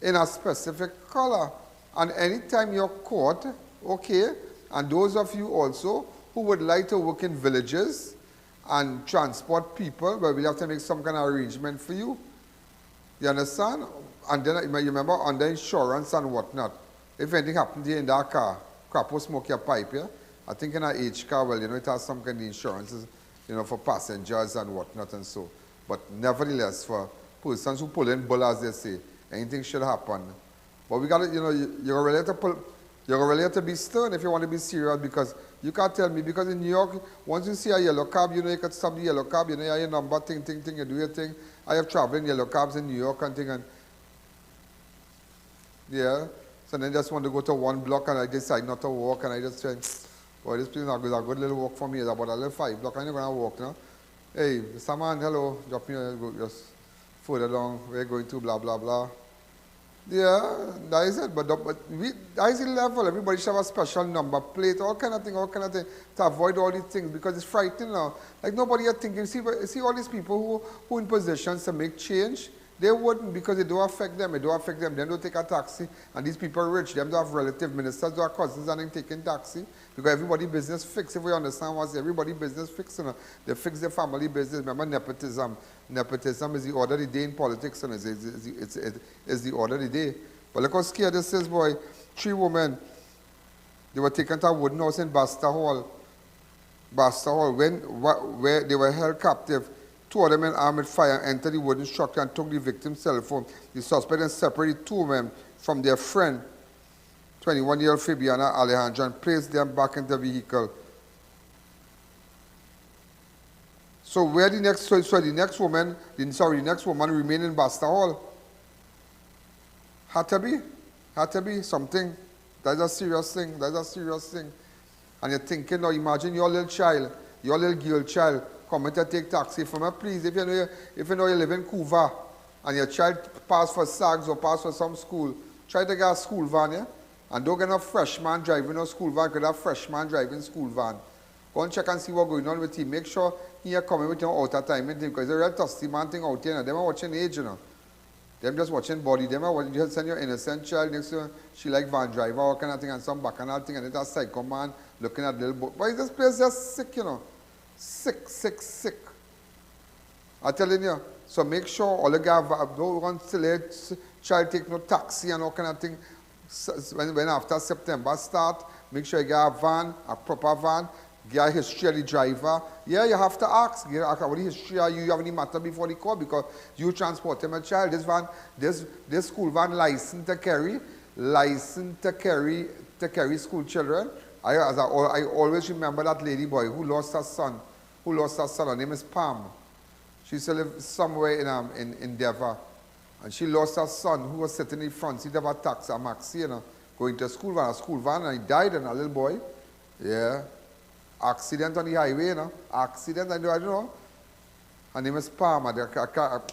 In a specific color. And anytime you're caught, okay, and those of you also who would like to work in villages and transport people, well, we have to make some kind of arrangement for you. You understand? And then you remember under insurance and whatnot. If anything happened to you in that car, crap, smoke your pipe, yeah? I think in an H car, well, it has some kind of insurances, for passengers and whatnot and so. But nevertheless, for persons who pull in bull, as they say, anything should happen. But we got to, you're really have to be stern if you want to be serious, because you can't tell me, because in New York, once you see a yellow cab, you can stop the yellow cab, you have your number, thing, you do your thing. I have traveled in yellow cabs in New York and thing, and yeah. So then I just want to go to one block and I decide not to walk, and I just say, well, this place is a good little walk for me. It's about a little 5 block. I'm not going to walk now. Hey, Mr. Man, hello. Drop me just further down. We're going to blah, blah, blah. Yeah, that is it. But that is the level. Everybody should have a special number plate, all kind of thing, to avoid all these things, because it's frightening now. Like nobody are thinking. See all these people who in positions to make change. They wouldn't, because it don't affect them. It don't affect them. They don't take a taxi. And these people are rich. Them don't have relative ministers, don't have cousins, and they taking taxi. Because everybody business fixed. If we understand what's everybody business fixed. They fix their family business. Remember nepotism. Nepotism is the order of the day in politics. And it's the order of the day. But look how scared this is, boy. 3 women, they were taken to a wooden house in Basta Hall. Basta Hall, where they were held captive. 2 of them in armed fire entered the wooden structure and took the victim's cell phone. The suspect then separated 2 men from their friend, 21-year-old Fabiana Alejandra, and placed them back in the vehicle. So where the next the next woman remained in Basta Hall. Had to be something. That's a serious thing. And you're thinking now, imagine your little child, your little girl child, come to take taxi from her, please. If you know you live in Cuba and your child pass for SAGs or pass for some school, try to get a school van, yeah? And don't get a freshman driving a school van, get a freshman driving school van. Go and check and see what's going on with him. Make sure he is coming with him out of time, because it's a real thirsty man thing out here. Them are watching age, Them just watching body. Them are watching, just send your innocent child next to her. She like van driver, all kind of thing, and some bacchanal thing, and it's a psycho man looking at little boy. But this place is just sick, Sick. I'm telling you. So make sure all the guys don't want to let child take no taxi and all kind of thing. When after September start, make sure you get a van, a proper van, get a history of the driver. Yeah, you have to ask. You ask what the history are you have any matter before the call, because you transport them a child. This van, this school van licensed to carry school children. I always remember that lady boy who lost her son. Her name is Pam. She used to live somewhere in Denver. And she lost her son who was sitting in front seat of a taxi, a maxi, going to a school van, and he died, and a little boy. Yeah. Accident on the highway, Accident, I don't know. Her name is Pam. I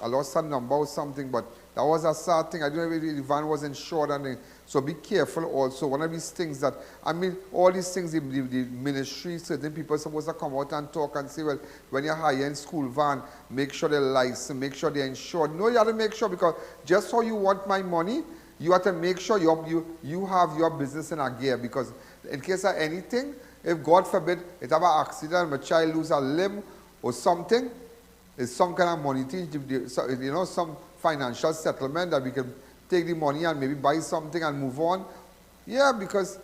lost her number or something, but that was a sad thing. I don't know if the van was insured. So be careful also. One of these things that, all these things, the ministry, certain people are supposed to come out and talk and say, well, when you're hiring school van, make sure they're licensed, make sure they're insured. No, you have to make sure, because just how you want my money, you have to make sure you have your business in a gear, because in case of anything, if God forbid it have an accident, my child lose a limb or something, it's some kind of money thing, some financial settlement that we can take the money and maybe buy something and move on. Yeah, because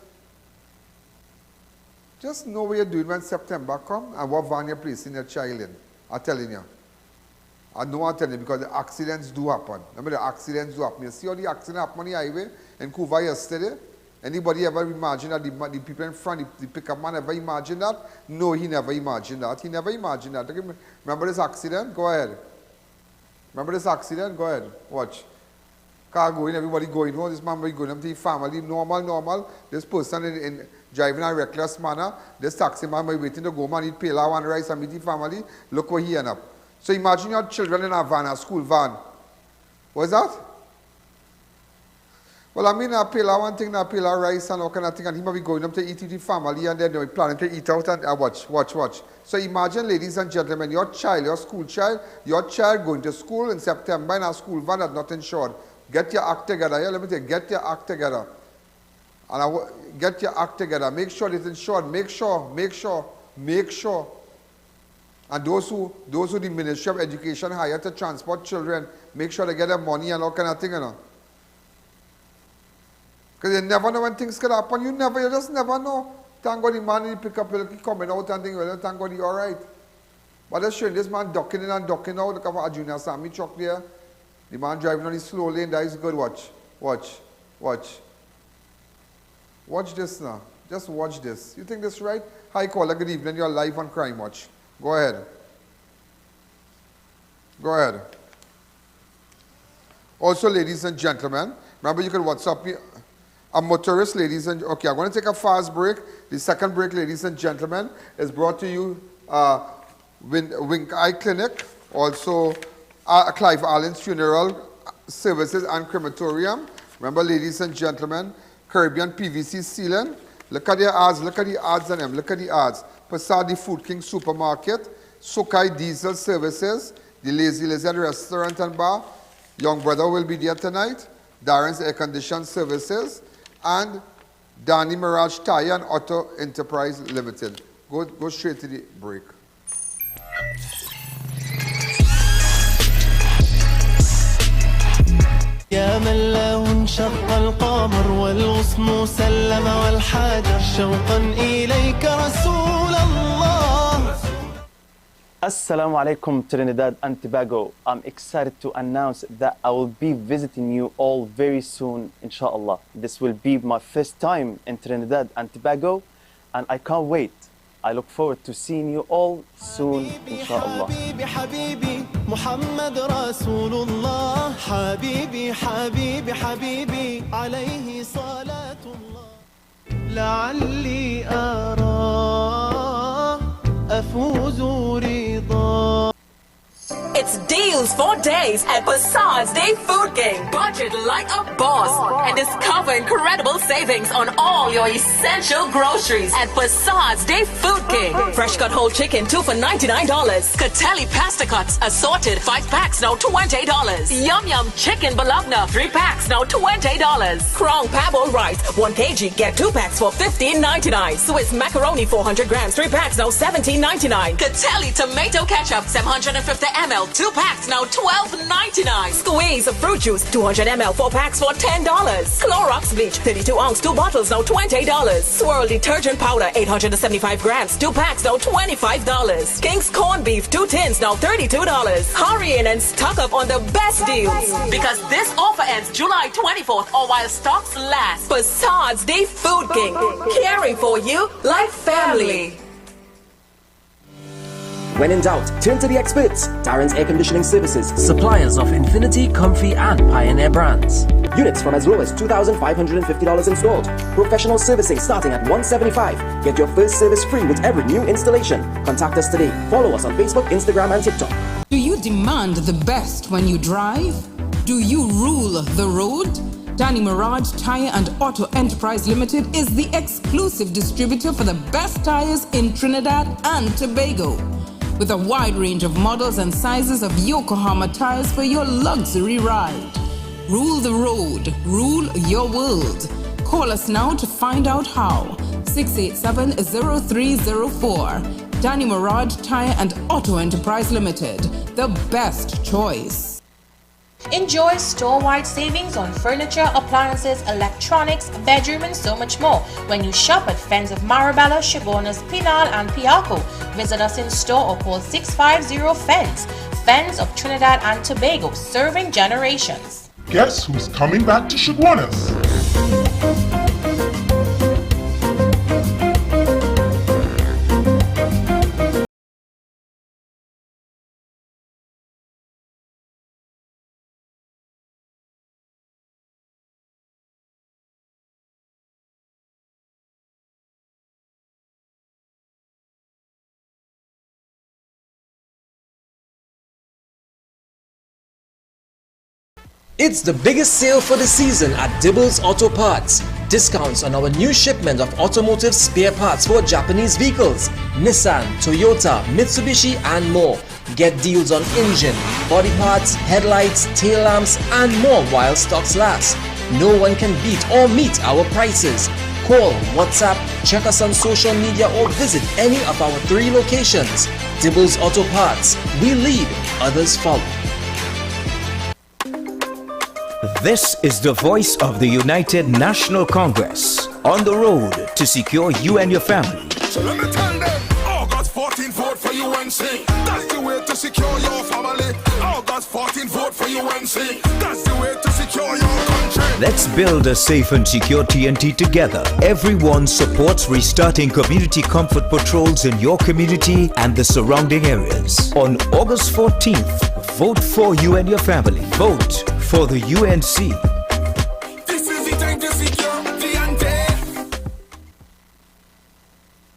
just know what you're doing when September comes and what van you're placing your child in. I'm telling you. I know I'm telling you, because the accidents do happen. Remember, the accidents do happen. You see all the accident happened on the highway in Cuba yesterday? Anybody ever imagine that the people in front, the pickup man ever imagined that? No, he never imagined that. Remember this accident? Go ahead. Remember this accident? Go ahead. Watch. Car going, everybody going. Oh, this man going up to the family. Normal. This person in driving a reckless manner. This taxi man waiting to go, man, he'd pay one rice and meet the family. Look where he end up. So imagine your children in a van, a school van. What's that? Well, I mean, I peel one thing, I peel rice and all kind of thing, and he might be going up to eat with the family, and then they're planning to eat out, and watch. So imagine, ladies and gentlemen, your child, your school child, your child going to school in September in a school van that's not insured. Get your act together. Yeah, let me tell you, get your act together. And get your act together. Make sure it's insured. Make sure. And those who the Ministry of Education hire to transport children, make sure they get their money and all kind of thing, you know. Because you never know when things could happen. You just never know. Thank God the man he pick up, he coming out and things, well, thank God he all right. But that's showing this man ducking in and ducking out. Look at a Junior Sammy truck there. The man driving on the slow lane, that is good. Watch this now. Just watch this. You think this is right? Hi, caller, good evening. You're live on Crime Watch. Go ahead. Also, ladies and gentlemen, remember you can WhatsApp me. A motorist, ladies and okay, I'm going to take a fast break. The second break, ladies and gentlemen, is brought to you Wink Eye Clinic, also Clive Allen's Funeral Services and Crematorium. Remember, ladies and gentlemen, Caribbean PVC Sealant. Look at the ads on them. Look at the ads. Passadi Food King Supermarket, Sukai Diesel Services, the Lazy Lizard Restaurant and Bar. Young brother will be there tonight. Darren's Air Conditioned Services, and Danny Mirage Tire and Auto Enterprise Limited. Go straight to the break. يا من له انشق القمر والغصن سلم والحجر شوقا إليك رسول الله. Assalamu alaikum Trinidad and Tobago. I'm excited to announce that I will be visiting you all very soon, inshallah. This will be my first time in Trinidad and Tobago, and I can't wait. I look forward to seeing you all soon, inshallah. حبيبي محمد رسول الله حبيبي حبيبي حبيبي عليه صلاة الله لعلي أرى أفوز رضا. It's deals for days at Passad's Day Food King. Budget like a boss and discover incredible savings on all your essential groceries at Passad's Day Food King. Fresh cut whole chicken 2 for $99. Catelli pasta cuts assorted 5 packs now $20. Yum Yum chicken bologna 3 packs now $20. Krong pabo rice 1 kg get 2 packs for $15.99. Swiss macaroni 400 grams 3 packs now $17.99. Catelli tomato ketchup 750 ml 2 packs now $12.99. Squeeze of fruit juice 200 ml 4 packs for $10. Clorox bleach 32 ounce 2 bottles now $20. Swirl detergent powder 875 grams 2 packs now $25. King's corned beef 2 tins now $32. Hurry in and stock up on the best deals because this offer ends July 24th or while stocks last. Passad's Day Food King, caring for you like family. When in doubt, turn to the experts. Darren's Air Conditioning Services, suppliers of Infinity, Comfy and Pioneer brands. Units from as low as $2,550 installed. Professional servicing starting at $175. Get your first service free with every new installation. Contact us today. Follow us on Facebook, Instagram and TikTok. Do you demand the best when you drive? Do you rule the road? Danny Mirage Tire and Auto Enterprise Limited is the exclusive distributor for the best tires in Trinidad and Tobago. With a wide range of models and sizes of Yokohama tires for your luxury ride. Rule the road, rule your world. Call us now to find out how. 687-0304. Danny Mirage Tire and Auto Enterprise Limited, the best choice. Enjoy store-wide savings on furniture, appliances, electronics, bedroom and so much more when you shop at Fens of Marabella, Chabonas, Pinal and Piarco. Visit us in store or call 650-FENS. Fens of Trinidad and Tobago, serving generations. Guess who's coming back to Chabonas? It's the biggest sale for the season at Dibbles Auto Parts. Discounts on our new shipment of automotive spare parts for Japanese vehicles, Nissan, Toyota, Mitsubishi and more. Get deals on engine, body parts, headlights, tail lamps and more while stocks last. No one can beat or meet our prices. Call, WhatsApp, check us on social media or visit any of our 3 locations. Dibbles Auto Parts. We lead, others follow. This is the voice of the United National Congress, on the road to secure you and your family. So let me tell them, August 14, vote for UNC. That's the way to secure your family. August 14, vote for UNC. That's the way to secure your country. Let's build a safe and secure TNT together. Everyone supports restarting community comfort patrols in your community and the surrounding areas. On August 14th, vote for you and your family. Vote for the UNC. This is the time to secure TNT.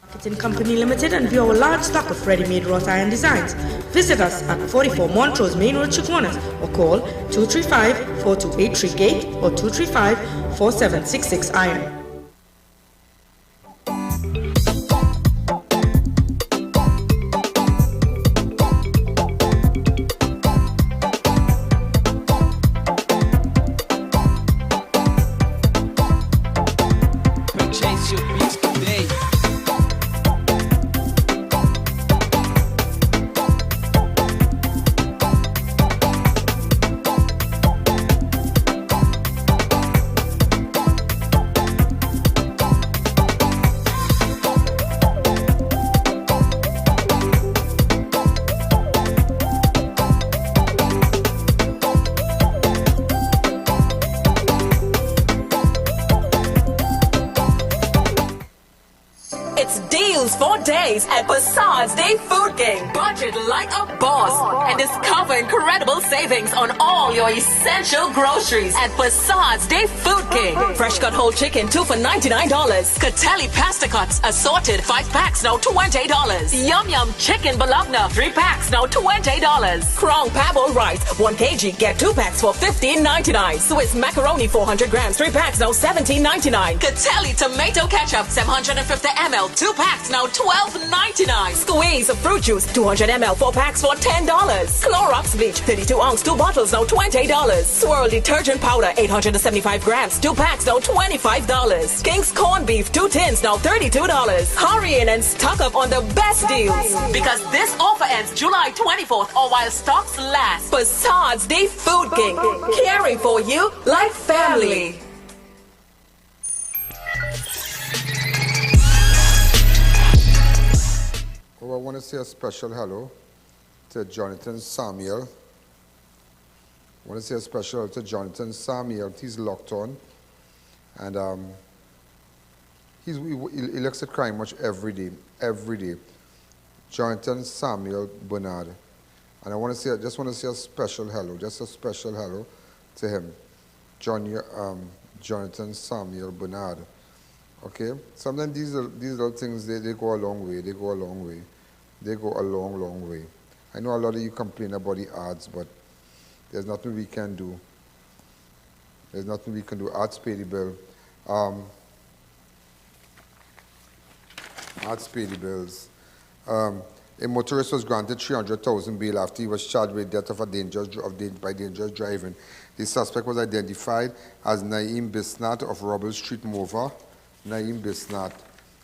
Marketing Company Limited and view our large stock of ready-made wrought iron designs. Visit us at 44 Montrose Main Road, Chaguanas, or call 235-4283 Gate or 235-4766 Iron. At Passad's Day Food King. Budget like a boss and discover incredible savings on all your essential groceries at Passad's Day Food King. Fresh cut whole chicken 2 for $99. Catelli pasta cuts assorted 5 packs now $20. Yum Yum chicken bologna 3 packs now $20. Krong pabo rice 1 kg get 2 packs for $15.99. Swiss macaroni 400 grams 3 packs now $17.99. Catelli tomato ketchup 750 ml 2 packs now $12.99. Squeeze of fruit juice 200 ml 4 packs for $10. Clorox bleach 32 ounce 2 bottles now $20. Swirl detergent powder 875 grams 2 packs now $25. King's corned beef 2 tins now $32. Hurry in and stock up on the best deals because this offer ends July 24th or while stocks last. Passad's Day Food King, caring for you like family. Oh, I want to say a special hello to Jonathan Samuel. I want to say a special hello to Jonathan Samuel. He's locked on. And he looks at Crime Watch every day. Jonathan Samuel Bernard. And I just want to say a special hello to him. Jonathan Samuel Bernard. Okay? Sometimes these little things, they go a long way. They go a long way. They go a long, long way. I know a lot of you complain about the ads, but there's nothing we can do. There's nothing we can do. Ads pay the bill. Ads pay the bills. A motorist was granted $300,000 bail after he was charged with death by dangerous driving. The suspect was identified as Naeem Bisnat of Rubble Street, Mova. Naeem Bisnat.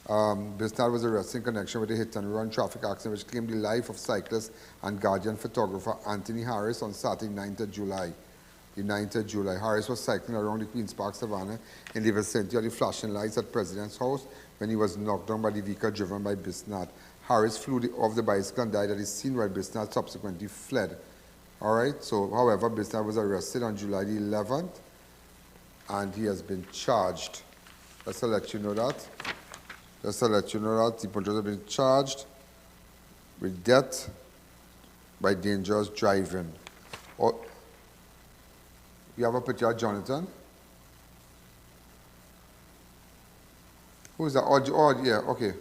Bisnat was arrested in connection with a hit-and-run traffic accident which claimed the life of cyclist and Guardian photographer Anthony Harris on Saturday, 9th of July. The 9th of July. Harris was cycling around the Queen's Park Savannah in the vicinity of the flashing lights at President's House when he was knocked down by the vehicle driven by Bisnat. Harris flew off the bicycle and died at the scene while Bisnat subsequently fled. All right, so however, Bisnat was arrested on July the 11th and he has been charged. Just to let you know that. Just to let you know that the police have been charged with death by dangerous driving. Oh, you have a picture of Jonathan? Who is that? Oh, yeah, okay.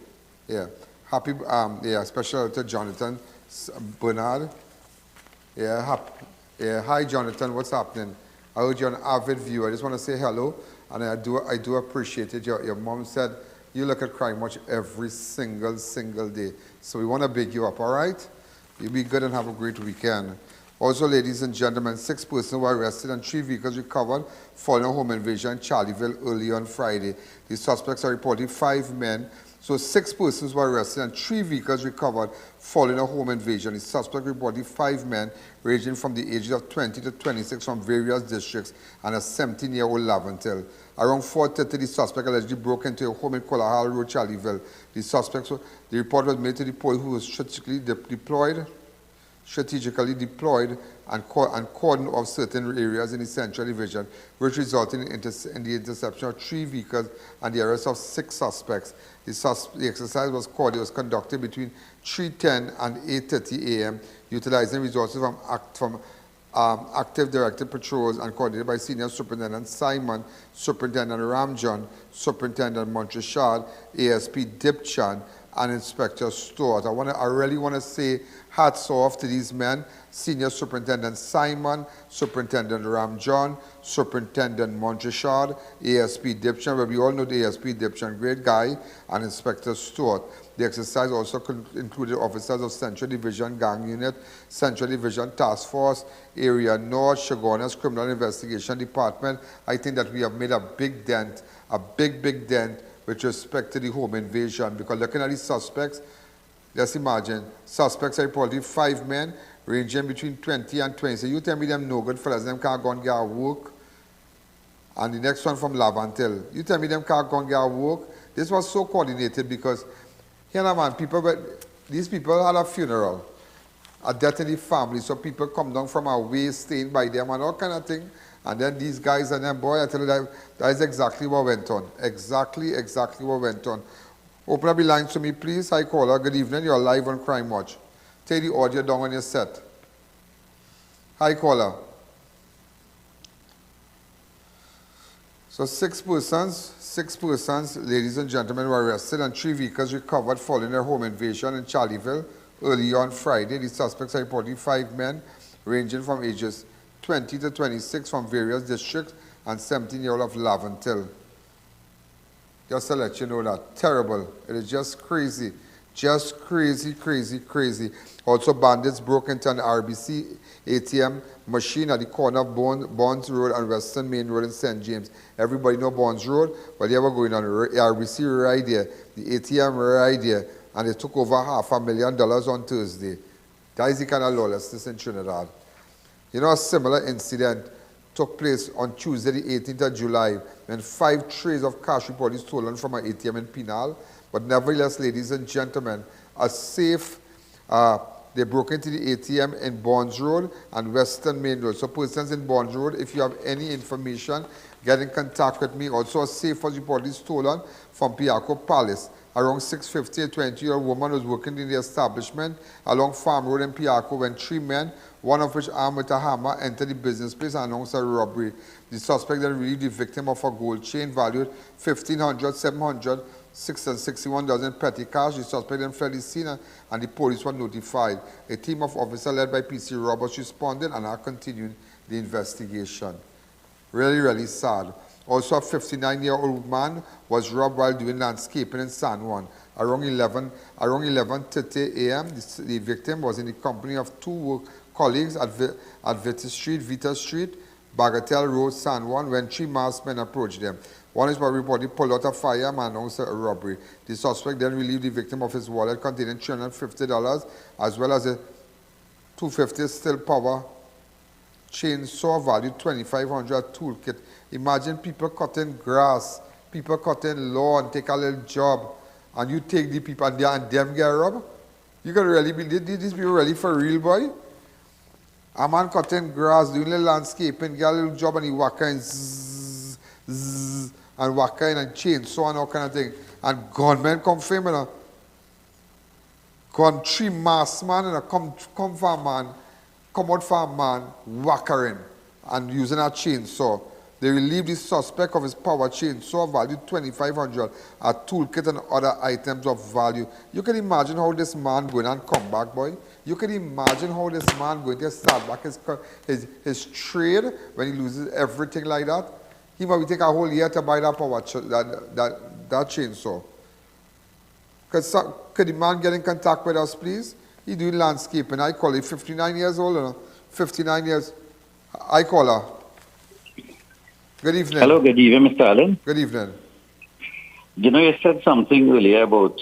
Yeah. Happy, special to Jonathan Bernard. Yeah, hi Jonathan, what's happening? I heard you're an avid viewer. I just want to say hello, and I do appreciate it. Your mom said you look at Crime Watch every single day. So we want to big you up, all right? You be good and have a great weekend. Also, ladies and gentlemen, 6 persons were arrested and 3 vehicles recovered following a home invasion in Charleville early on Friday. The suspects are reporting 5 men. So 6 persons were arrested and 3 vehicles recovered following a home invasion. The suspect reported 5 men ranging from the ages of 20 to 26 from various districts and a 17-year-old Lavantil. Around 4:30, the suspect allegedly broke into a home in Colahal Road, Charleville. The report was made to the police, who was strategically deployed and cordoned off certain areas in the Central Division, which resulted in the interception of 3 vehicles and the arrest of 6 suspects. The exercise was conducted between 3:10 and 8:30 a.m., utilizing resources from active directed patrols and coordinated by Senior Superintendent Simon, Superintendent Ramjan, Superintendent Montrechard, ASP Dipchan, and Inspector Stewart. I really want to say hats off to these men, Senior Superintendent Simon, Superintendent Ramjan, Superintendent Montrechard, ASP Dipchan, where we all know the ASP Dipchan, great guy, and Inspector Stewart. The exercise also included officers of Central Division Gang Unit, Central Division Task Force, Area North, Shogunas Criminal Investigation Department. I think that we have made a big dent, a big dent with respect to the home invasion, because looking at the suspects, let's imagine, suspects are reported 5 men ranging between 20 and 20. So you tell me them no good fellas, them can't go and get work. And the next one from Lavantil, you tell me them can't go and get work. This was so coordinated because, you know man, these people had a funeral, a death in the family, so people come down from away, staying by them and all kind of thing. And then these guys and them, boy, I tell you that is exactly what went on. Exactly what went on. Open up the lines to me, please. Hi, caller. Good evening. You're live on Crime Watch. Take the audio down on your set. Hi, caller. So 6 persons, ladies and gentlemen, were arrested and 3 vehicles recovered following a home invasion in Charleville early on Friday. The suspects are reporting 5 men ranging from ages 20 to 26 from various districts and 17-year-old of Lavantil. Just to let you know that. Terrible. It is just crazy. Just crazy. Also, bandits broke into an RBC ATM machine at the corner of Bonds Road and Western Main Road in St. James. Everybody know Bonds Road, but they were going on RBC right there, the ATM right there, and they took over $500,000 on Thursday. That is the kind of lawlessness in Trinidad. You know, a similar incident took place on Tuesday, the 18th of July, when 5 trays of cash reportedly stolen from an ATM in Penal. But nevertheless, ladies and gentlemen, they broke into the ATM in Bonds Road and Western Main Road. So persons in Bonds Road, if you have any information, get in contact with me. Also, a safe was reportedly stolen from Piaco Palace. Around 6:50, a 20-year-old woman was working in the establishment along Farm Road in Piaco when 3 men, one of which armed with a hammer, entered the business place and announced a robbery. The suspect then relieved the victim of a gold chain valued $1,500, $700, $661 petty cash. The suspect then fled the scene and the police were notified. A team of officers led by PC Roberts responded and are continuing the investigation. Really sad. Also, a 59-year-old man was robbed while doing landscaping in San Juan. Around 11:30 a.m., the victim was in the company of 2 colleagues at Vita Street, Bagatelle Road, San Juan, when 3 masked men approached them. One is reportedly pulled out a firearm and announced a robbery. The suspect then relieved the victim of his wallet containing $350 as well as a $250 steel power chainsaw valued $2,500 toolkit. Imagine people cutting grass, people cutting lawn, take a little job, and you take the people and them get robbed? You can really be, these people really for real, boy? A man cutting grass, doing a little landscaping, get a little job and he walk in, zzz, zzz, and walk in and chainsaw and all kind of thing. And gunmen come for him, you know. Come 3 masked man, and come for a man, come out for a man, whack her in, and using a chainsaw. They relieved the suspect of his power chainsaw valued $2,500, a toolkit and other items of value. You can imagine how this man going and come back, boy. You can imagine how this man going to start back his trade when he loses everything like that. He might take a whole year to buy that that chainsaw. Could the man get in contact with us, please? He doing landscaping. I call it 59 years old, you know? 59 years. I call her. Good evening. Hello, good evening, Mr. Alleyne. Good evening. You know, you said something earlier about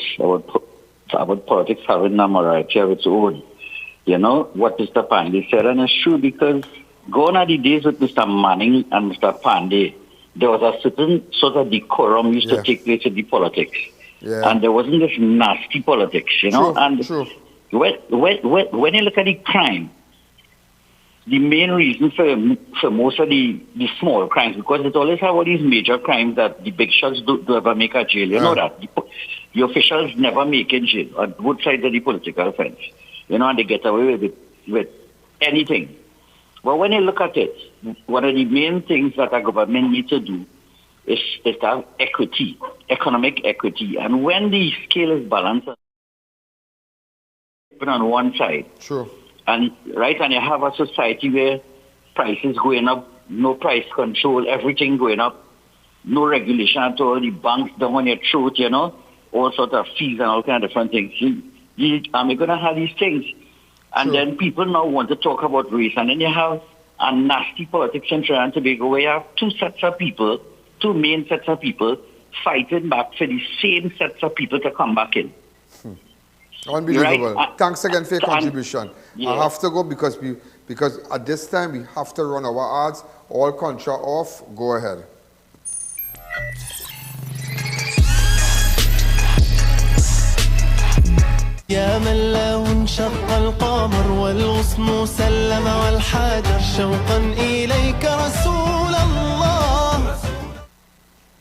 politics having a morality of its own. You know, what Mr. Pandey said, and it's true, because gone are the days with Mr. Manning and Mr. Pandey, there was a certain sort of decorum used to take place in the politics. Yeah. And there wasn't this nasty politics, you know. True, and true. When you look at the crime, the main reason for most of the small crimes, because it always have all these major crimes that the big shots do ever make a jail. You know that. The officials never make in jail on both sides of the political fence. You know, and they get away with anything. But when you look at it, one of the main things that our government needs to do is to have equity, economic equity. And when the scale is balanced on one side, sure. And you have a society where prices going up, no price control, everything going up, no regulation at all, the banks down on your throat, you know, all sorts of fees and all kinds of different things. You're going to have these things. And then people now want to talk about race. And then you have a nasty politics in Trinidad and Tobago where you have two main sets of people fighting back for the same sets of people to come back in. Unbelievable. Right? Thanks again for your contribution. Yeah. I have to go because at this time we have to run our ads. All contra off. Go ahead. يا من له انشق القمر والغصن سلم والحجر شوقا إليك رسول الله.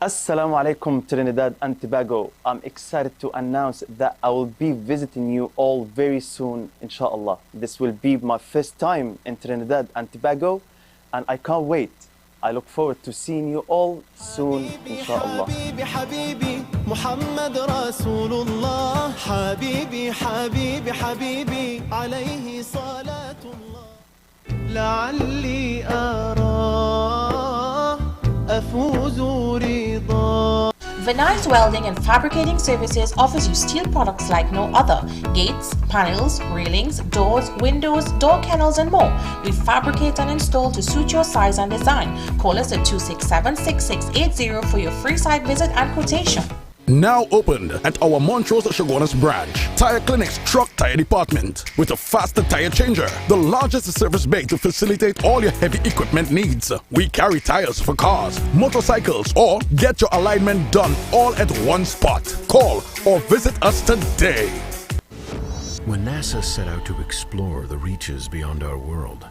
Assalamu alaikum, Trinidad and Tobago. I'm excited to announce that I will be visiting you all very soon, inshallah. This will be my first time in Trinidad and Tobago, and I can't wait. I look forward to seeing you all soon, inshallah. حبيبي حبيبي محمد رسول الله حبيبي حبيبي حبيبي عليه صلاة الله لعلي أراه أفوز رضاه. Vinay's Welding and Fabricating Services offers you steel products like no other. Gates, panels, railings, doors, windows, door kennels and more. We fabricate and install to suit your size and design. Call us at 267-6680 for your free site visit and quotation. Now opened at our Montrose Shogunas branch. Tire Clinic's truck tire department with a faster tire changer, the largest service bay to facilitate all your heavy equipment needs. We carry tires for cars, motorcycles, or get your alignment done all at one spot. Call or visit us today. When NASA set out to explore the reaches beyond our world,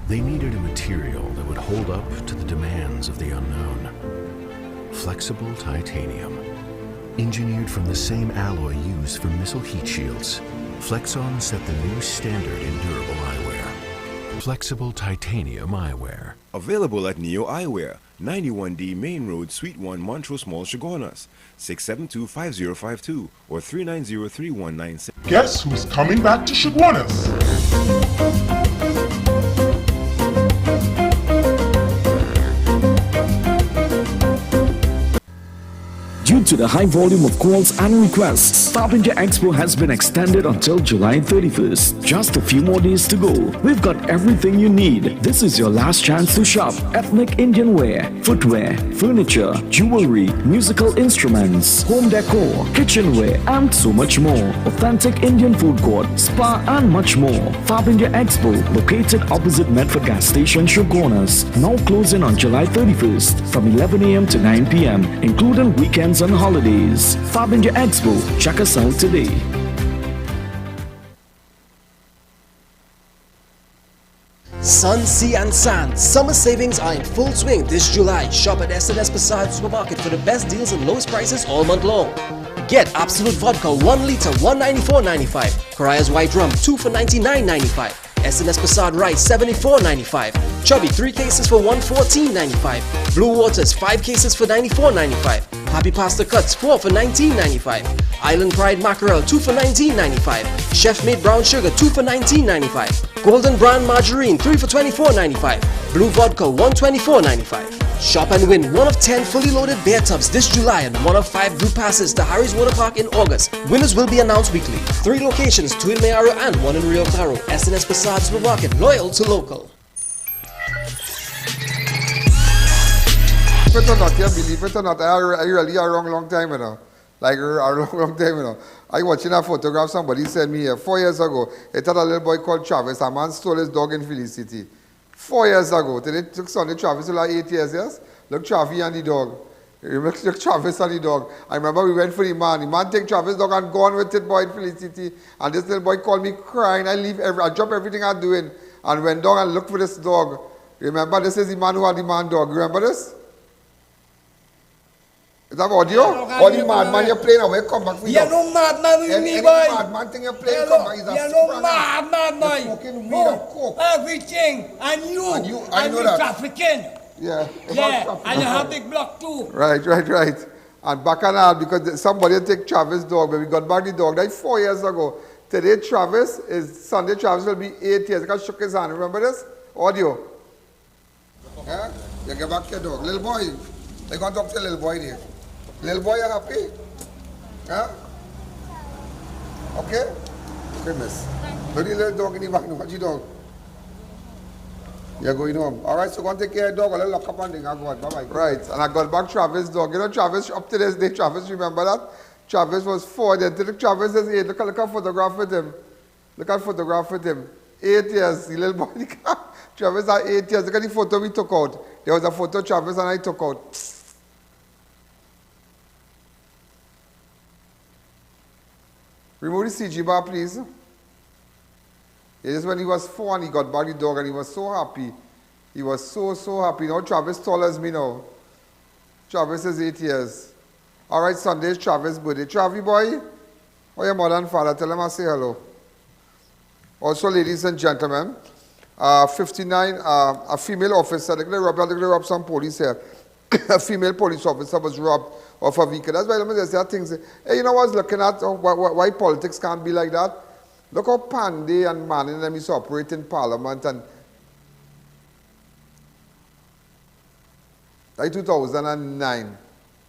they needed a material that would hold up to the demands of the unknown. Flexible titanium. Engineered from the same alloy used for missile heat shields, Flexon set the new standard in durable eyewear. Flexible titanium eyewear. Available at Neo Eyewear, 91D Main Road, Suite 1, Montrose Mall, Shogunas, 672-5052 or 390-3196. Guess who's coming back to Shogunas? Due to the high volume of calls and requests, Farbinger Expo has been extended until July 31st. Just a few more days to go. We've got everything you need. This is your last chance to shop. Ethnic Indian wear, footwear, furniture, jewelry, musical instruments, home decor, kitchenware, and so much more. Authentic Indian food court, spa, and much more. Farbinger Expo, located opposite Medford Gas Station, Shogunas, now closing on July 31st from 11 a.m. to 9 p.m., including weekends and holidays. Farbinger Expo. Check us out today. Sun, Sea and Sand. Summer savings are in full swing this July. Shop at S&S Passage Supermarket for the best deals and lowest prices all month long. Get Absolute Vodka 1 liter $194.95. Korea's White Rum 2 for $99.95. SNS Passat rice $74.95. Chubby 3 cases for $114.95. Blue Waters 5 cases for $94.95. Happy Pasta Cuts 4 for $19.95. Island Pride Mackerel 2 for $19.95. Chef Made Brown Sugar 2 for $19.95. Golden Brand Margarine 3 for $24.95. Blue Vodka $124.95. Shop and win 1 of 10 fully loaded beer tubs this July and 1 of 5 group passes to Harry's Water Park in August. Winners will be announced weekly. 3 locations, 2 in Mayaro and 1 in Rio Claro. SNS Passat Supermarket, loyal to local. Believe it or not, yeah, believe it or not, I really a long time, you know. Like a long time, you know. I watching a photograph somebody sent me here 4 years ago. It had a little boy called Travis. A man stole his dog in Felicity. 4 years ago. Today took Sunday Travis to like 8 years, yes? Look, Travis and the dog. Look, Travis and the dog. I remember we went for the man. The man take Travis' dog and gone with it, boy, in Felicity. And this little boy called me crying. I drop everything I'm doing and went down and looked for this dog. Remember, this is the man who had the man dog. Remember this? Is that audio? Or the madman you're playing away, come back for you. You're no madman with me, boy. Any madman thing you're playing, come back. You're no madman, boy. Everything. And you. I know that. Trafficking. Yeah. Yeah, and you have big block too. Right. And back and all, because somebody take Travis' dog, but we got back the dog like 4 years ago. Today, Sunday Travis will be 8 years. I shook his hand. Remember this? Audio. Yeah? You get back your dog. Little boy. They're going to talk to the little boy there. Little boy, you happy? Huh? Okay? Okay, miss. Look at the little dog in the back. What you dog? You're going home. All right, so go and take care of the dog. I'll lock up and thing. I'll go on. Bye-bye. Right, and I got back Travis' dog. You know, Travis, up to this day, Travis, remember that? Travis was 4. Then took Travis is 8. Look at photograph with him. Look at photograph with him. 8 years. The little boy. Travis had 8 years. Look at the photo we took out. There was a photo Travis and I took out. Remove the CG bar, please. It is when he was 4 and he got back the dog and he was so happy. He was so happy. Now Travis taller as me now. Travis is 8 years. All right, Sunday is Travis' birthday. Travi boy, or your mother and father, tell them I say hello. Also, ladies and gentlemen, 59, a female officer, they're going to rob some police here. A female police officer was robbed of a vehicle. That's why let me just say things. Hey, you know what I was looking at? Why politics can't be like that? Look how Pandey and Manning and them used to operate in Parliament. And like 2009,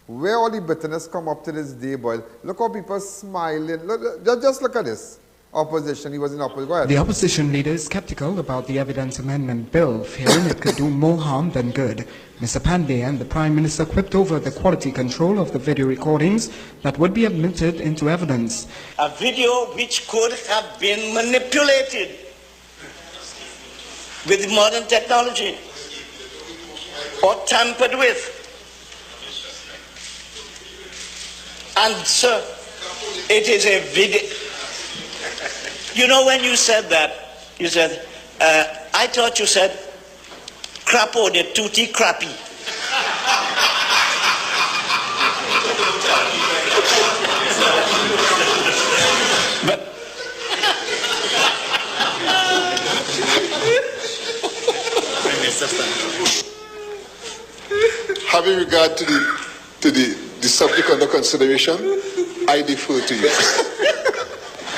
where all the bitterness come up to this day, boy. Look how people smiling. Just look at this. Opposition, he was in opposition. Go ahead. The opposition leader is skeptical about the Evidence Amendment Bill, fearing it could do more harm than good. Mr. Pandey and the Prime Minister quipped over the quality control of the video recordings that would be admitted into evidence. A video which could have been manipulated with modern technology or tampered with. And sir, it is a video. You know, when you said that, you said, I thought you said, crapo de tutti crappy. But having regard to the subject under consideration, I defer to you.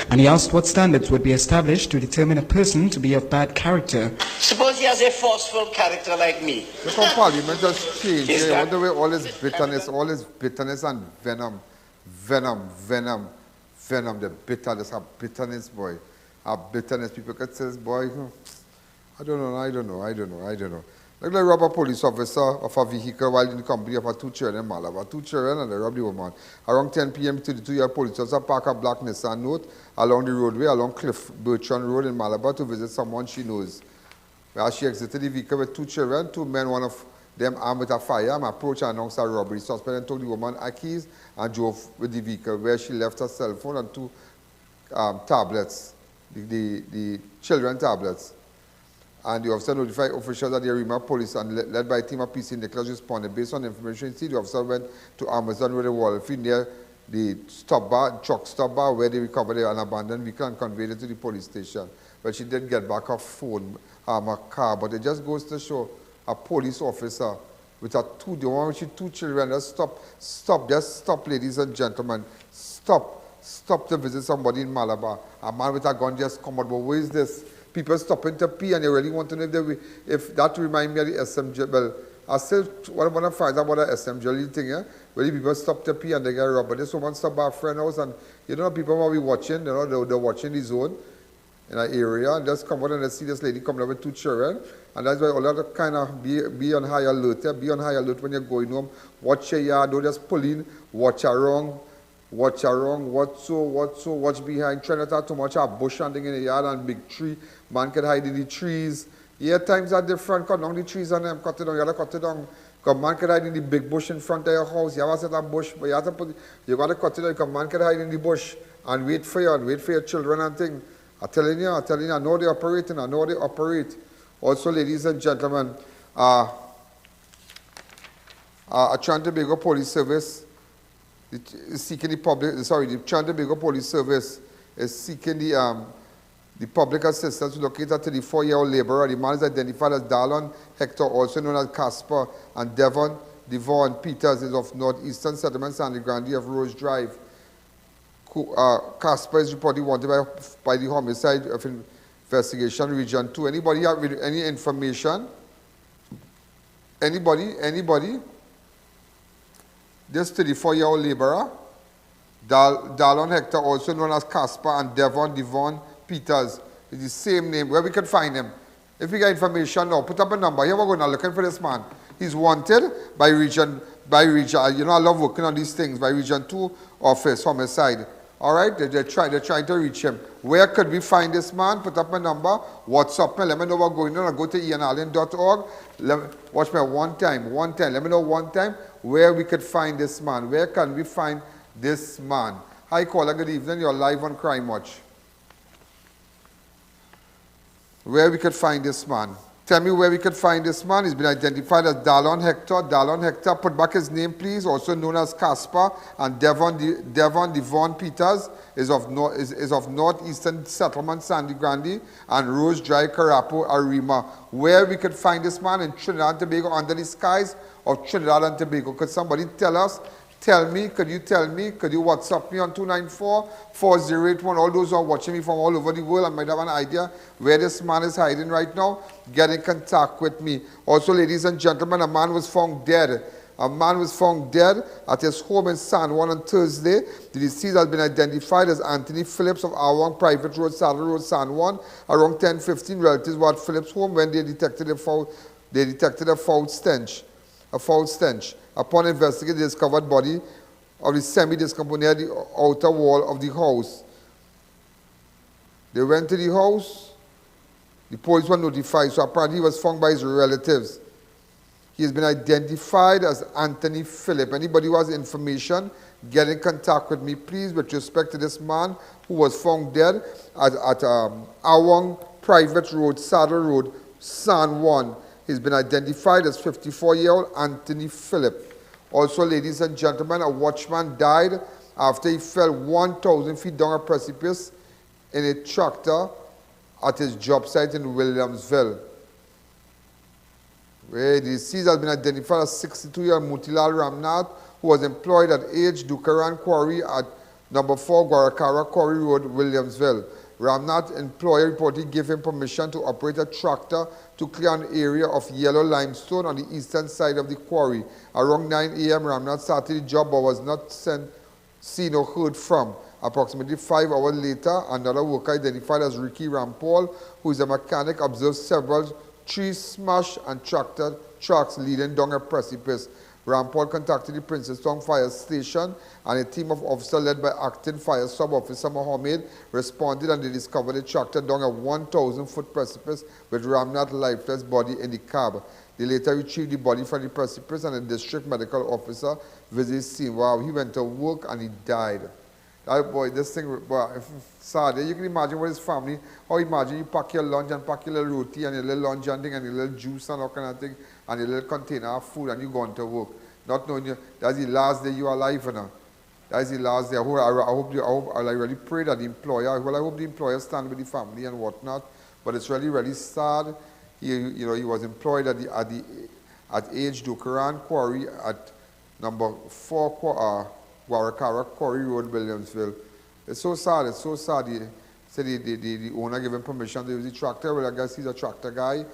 And he asked what standards would be established to determine a person to be of bad character. Suppose he has a forceful character like me. Look how Parliament just changed. All the way, all his bitterness and venom, the bitterness, our bitterness, boy. Our bitterness, people could say, boy, I don't know. Like they rob a police officer of a vehicle while in the company of 2 children in Malabar. 2 children and they robbed the woman. Around 10 p.m. to the 2-year police officer park a black Nissan Note along the roadway, along Cliff Bertrand Road in Malabar to visit someone she knows. As she exited the vehicle with 2 children, 2 men, one of them armed with a firearm, approached and announced a robbery. Suspect and took the woman her keys and drove with the vehicle, where she left her cell phone and 2 tablets, the children tablets. And the officer notified officials that the Arima police and led by a team of PC Nicholas responded. Based on information received, the officer went to Amazon Road, Wallfield near the truck stop bar, where they recovered an abandoned vehicle and conveyed it to the police station. but she didn't get back her phone, her car. But it just goes to show a police officer with the one with two children, just stop, ladies and gentlemen, stop to visit somebody in Malabar. A man with a gun just come out, but where is this? People stopping to pee and they really want to know if that remind me of the SMJ. Well, I still want to find out about the SMJ thing, yeah? Where people stop to pee and they get robbed. But this woman stopped by a friend house and, people might be watching, they're watching the zone in an area and just come out and they see this lady coming up with two children. And that's why all of the kind of be on high alert. Yeah? Be on high alert when you're going home. Watch your yard, don't just pull in, watch around, watch behind. Try not to have too much of bush and thing in the yard and big tree. Man can hide in the trees. Yeah, times are different. Cut down the trees and them, cut it down. You gotta cut it down. Because man can hide in the big bush in front of your house. You have a set of bush, but you gotta cut it down because man can hide in the bush and wait for you and wait for your children and things. I'm telling you, I know they operate. Also, ladies and gentlemen, Trinidad Tobago Police Service is seeking the Trinidad Tobago Police Service is seeking the public assistance to locate a 34-year-old laborer. The man is identified as Dallon Hector, also known as Casper, and Devon Peters is of Northeastern Settlement, San Grande of Rose Drive. Casper is reportedly wanted by the Homicide of Investigation Region 2. Anybody have any information? Anybody? This 34-year-old laborer, Dallon Hector, also known as Casper, and Devon Peters, is the same name. Where we can find him? If we get information now, put up a number. Here we're going to looking for this man. He's wanted by region. I love working on these things. By Region 2 Office, Homicide. All right, they're trying to reach him. Where could we find this man? Put up my number. WhatsApp me. Let me know what's going on. Go to ianalleyne.org. Watch me one time. Let me know one time where we could find this man. Where can we find this man? Hi, caller. Good evening. You're live on Crime Watch. Where we could find this man. Tell me where we could find this man. He's been identified as Dallon Hector. Dallon Hector, put back his name, please. Also known as Casper. And Devon Peters is of Northeastern Settlement, San Grande, and Rose Drive, Carapo, Arima. Where we could find this man in Trinidad and Tobago, under the skies of Trinidad and Tobago. Could somebody tell us? Tell me, could you WhatsApp me on 294-4081? All those who are watching me from all over the world and might have an idea where this man is hiding right now, get in contact with me. Also, ladies and gentlemen, a man was found dead. A man was found dead at his home in San Juan on Thursday. The deceased has been identified as Anthony Phillips of Awang Private Road, Saddle Road, San Juan. Around 10:15, relatives were at Phillips' home when they detected a foul stench. Upon investigating, the discovered body of the semi-decomposed near the outer wall of the house. They went to the house. The police were notified, so apparently he was found by his relatives. He has been identified as Anthony Phillip. Anybody who has information, get in contact with me, please, with respect to this man who was found dead at Awang Private Road, Saddle Road, San Juan. He's been identified as 54-year-old Anthony Phillip. Also, ladies and gentlemen, a watchman died after he fell 1,000 feet down a precipice in a tractor at his job site in Williamsville. Where the deceased has been identified as 62-year-old Mutilal Ramnath, who was employed at H. Dukaran Quarry at number 4 Guarakara Quarry Road, Williamsville. Ramnath's employer reportedly gave him permission to operate a tractor to clear an area of yellow limestone on the eastern side of the quarry. Around 9 a.m., Ramnath started the job but was not seen or heard from. Approximately 5 hours later, another worker identified as Ricky Rampol, who is a mechanic, observed several trees smashed and tractor tracks leading down a precipice. Rampol contacted the Princeton Fire Station, and a team of officers led by acting fire sub-officer Mohammed responded, and they discovered the tractor down a 1,000-foot precipice with Ramnath's lifeless body in the cab. They later retrieved the body from the precipice, and the district medical officer visited the scene. Wow, he went to work and he died. That boy, this thing, boy, sad. You can imagine what his family, how imagine you pack your lunch and pack your little roti and your little lunch and thing and your little juice and all kind of thing and your little container of food and you go on to work. Not knowing you, that's the last day you are alive now. That's the last day. I really pray that the employer, I hope the employer stand with the family and whatnot. But it's really, really sad. He was employed at H. Dukaran Quarry at number 4 Guaracara Quarry Road, Williamsville. It's so sad. It's so sad. He said the owner gave him permission to use the tractor. Well, I guess he's a tractor guy.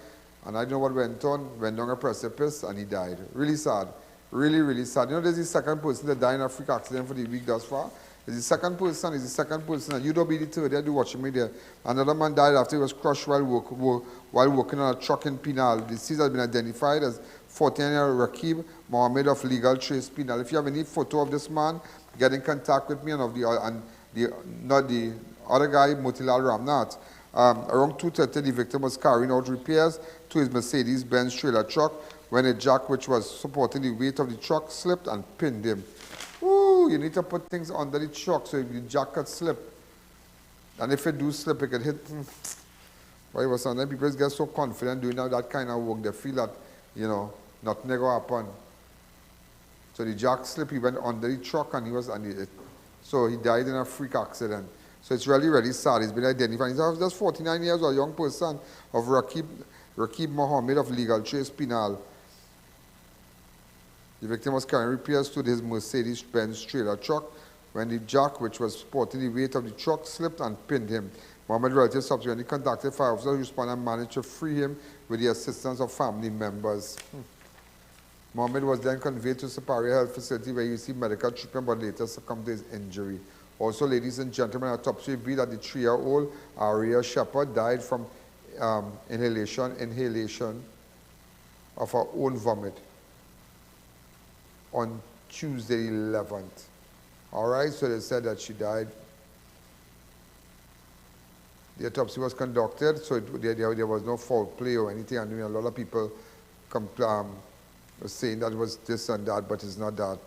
And I don't know what went on. Went down a precipice and he died. Really sad. Really, really sad. You know, there's the second person that died in a freak accident for the week thus far. It's the second person. And you don't be the third. They're watching me there. Another man died after he was crushed while working on a truck in Penal. The deceased has been identified as 14-year-old Rakib Mohammed of Legal Trace Penal. If you have any photo of this man, get in contact with me and not the other guy, Motilal Ramnath. Around 2:30, the victim was carrying out repairs to his Mercedes-Benz trailer truck when a jack which was supporting the weight of the truck slipped and pinned him. Ooh, you need to put things under the truck so the jack could slip. And if it do slip, it could hit. Why was sometimes people get so confident doing that kind of work, they feel that, nothing will happen. So the jack slipped, he went under the truck and so he died in a freak accident. So it's really, really sad. He's been identified. He's just 49 years old, a young person of Rakib Mohammed of Legal Trace Penal. The victim was carrying repairs to his Mercedes-Benz trailer truck when the jack, which was supporting the weight of the truck, slipped and pinned him. Mohammed relatives subsequently contacted fire officers who responded and managed to free him with the assistance of family members. Mohammed was then conveyed to Superior Health Facility where he received medical treatment but later succumbed to his injury. Also, ladies and gentlemen, autopsy revealed that the 3-year-old Aria Shepherd died from inhalation of her own vomit on Tuesday 11th. All right, so they said that she died. The autopsy was conducted, so there was no foul play or anything. I mean, a lot of people were saying that it was this and that, but it's not that.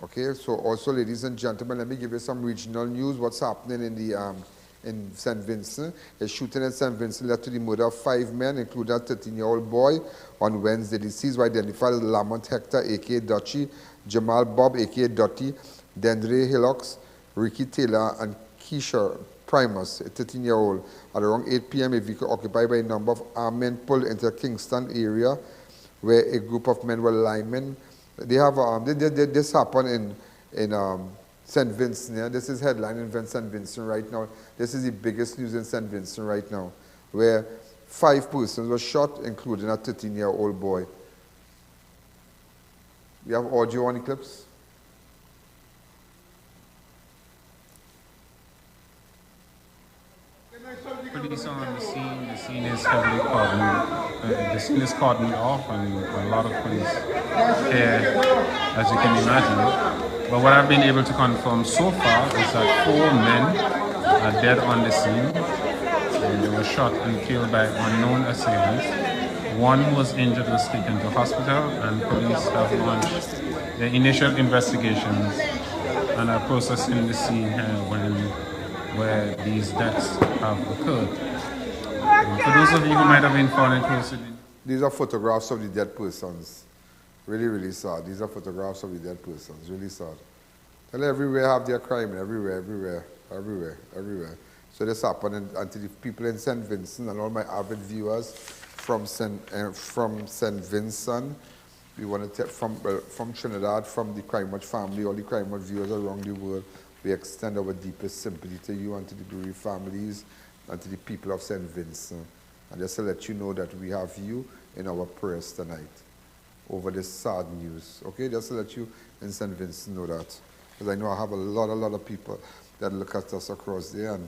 Okay, so also, ladies and gentlemen, let me give you some regional news. What's happening in St. Vincent? A shooting in St. Vincent led to the murder of 5 men, including a 13-year-old boy, on Wednesday. Deceased were identified as Lamont Hector, a.k.a. Dutchy, Jamal Bob, a.k.a. Dotty, Dendre Hillocks, Ricky Taylor, and Keisha Primus, a 13-year-old. At around 8 p.m., a vehicle occupied by a number of armed men pulled into the Kingston area, where a group of men were linemen. They have this happened in St. Vincent. Yeah? This is headline in St. Vincent right now. This is the biggest news in St. Vincent right now, where 5 persons were shot, including a 13-year-old boy. We have audio on the clips. Police are on the scene. The scene is heavily cordoned. The scene is cordoned off, and a lot of police here, as you can imagine. But what I've been able to confirm so far is that 4 men are dead on the scene. And they were shot and killed by unknown assailants. 1 who was injured was taken to hospital, and police have launched their initial investigations and are processing the scene here where these deaths have occurred. For those of you who might have been following closely, these are photographs of the dead persons. Really, really sad. These are photographs of the dead persons. Really sad. Tell everywhere have their crime. Everywhere. So this happened until the people in St. Vincent and all my avid viewers from St. Vincent, we want to take from Trinidad, from the Crime Watch family, all the Crime Watch viewers around the world. We extend our deepest sympathy to you and to the bereaved families and to the people of St. Vincent. And just to let you know that we have you in our prayers tonight over this sad news. Okay, just to let you in St. Vincent know that. Because I know I have a lot of people that look at us across there, and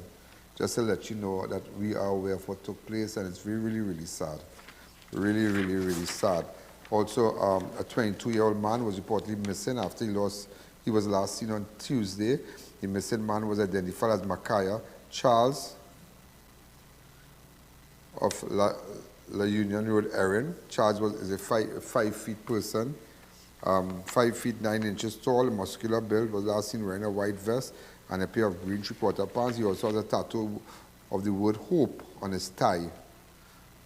just to let you know that we are aware of what took place, and it's really, really sad. Really, really, really sad. Also, a 22-year-old man was reportedly missing after he was last seen on Tuesday. The missing man was identified as Micaiah Charles of La Union Road, Erin. Charles is a 5 feet person, 5 feet 9 inches tall, muscular build, was last seen wearing a white vest and a pair of green three-quarter pants. He also has a tattoo of the word hope on his thigh.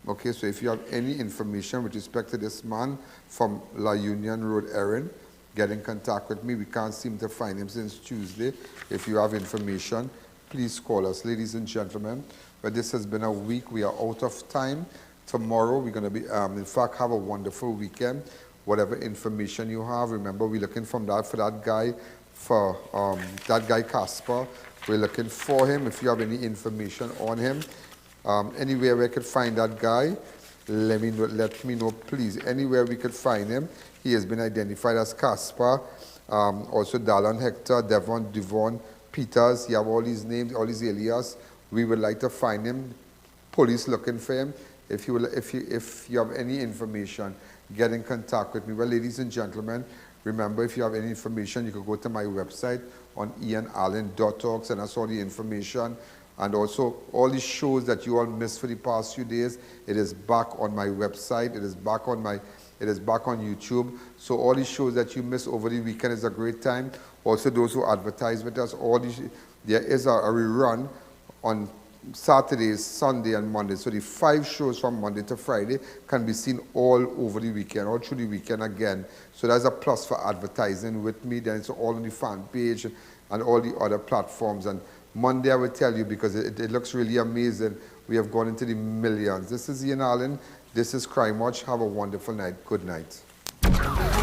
Okay, so if you have any information with respect to this man from La Union Road, Erin, get in contact with me. We can't seem to find him since Tuesday. If you have information, please call us. Ladies and gentlemen, but this has been a week. We are out of time. Tomorrow we're going to be, in fact, have a wonderful weekend. Whatever information you have, remember we're looking for that guy Casper. We're looking for him. If you have any information on him, anywhere we could find that guy, let me know, please. Anywhere we could find him. He has been identified as Casper. Also Dallon Hector, Devon Peters. You have all these names, all these alias. We would like to find him. Police looking for him. If you have any information, get in contact with me. Well, ladies and gentlemen, remember, if you have any information, you can go to my website on ianallen.org, and that's all the information. And also, all the shows that you all missed for the past few days, it is back on my website. It is back on YouTube. So all the shows that you missed over the weekend is a great time. Also, those who advertise with us, there is a rerun on Saturdays, Sunday, and Monday. So the 5 shows from Monday to Friday can be seen all over the weekend, all through the weekend again. So that's a plus for advertising with me. Then it's all on the fan page and all the other platforms. And Monday, I will tell you, because it looks really amazing. We have gone into the millions. This is Ian Alleyne. This is Crime Watch. Have a wonderful night. Good night.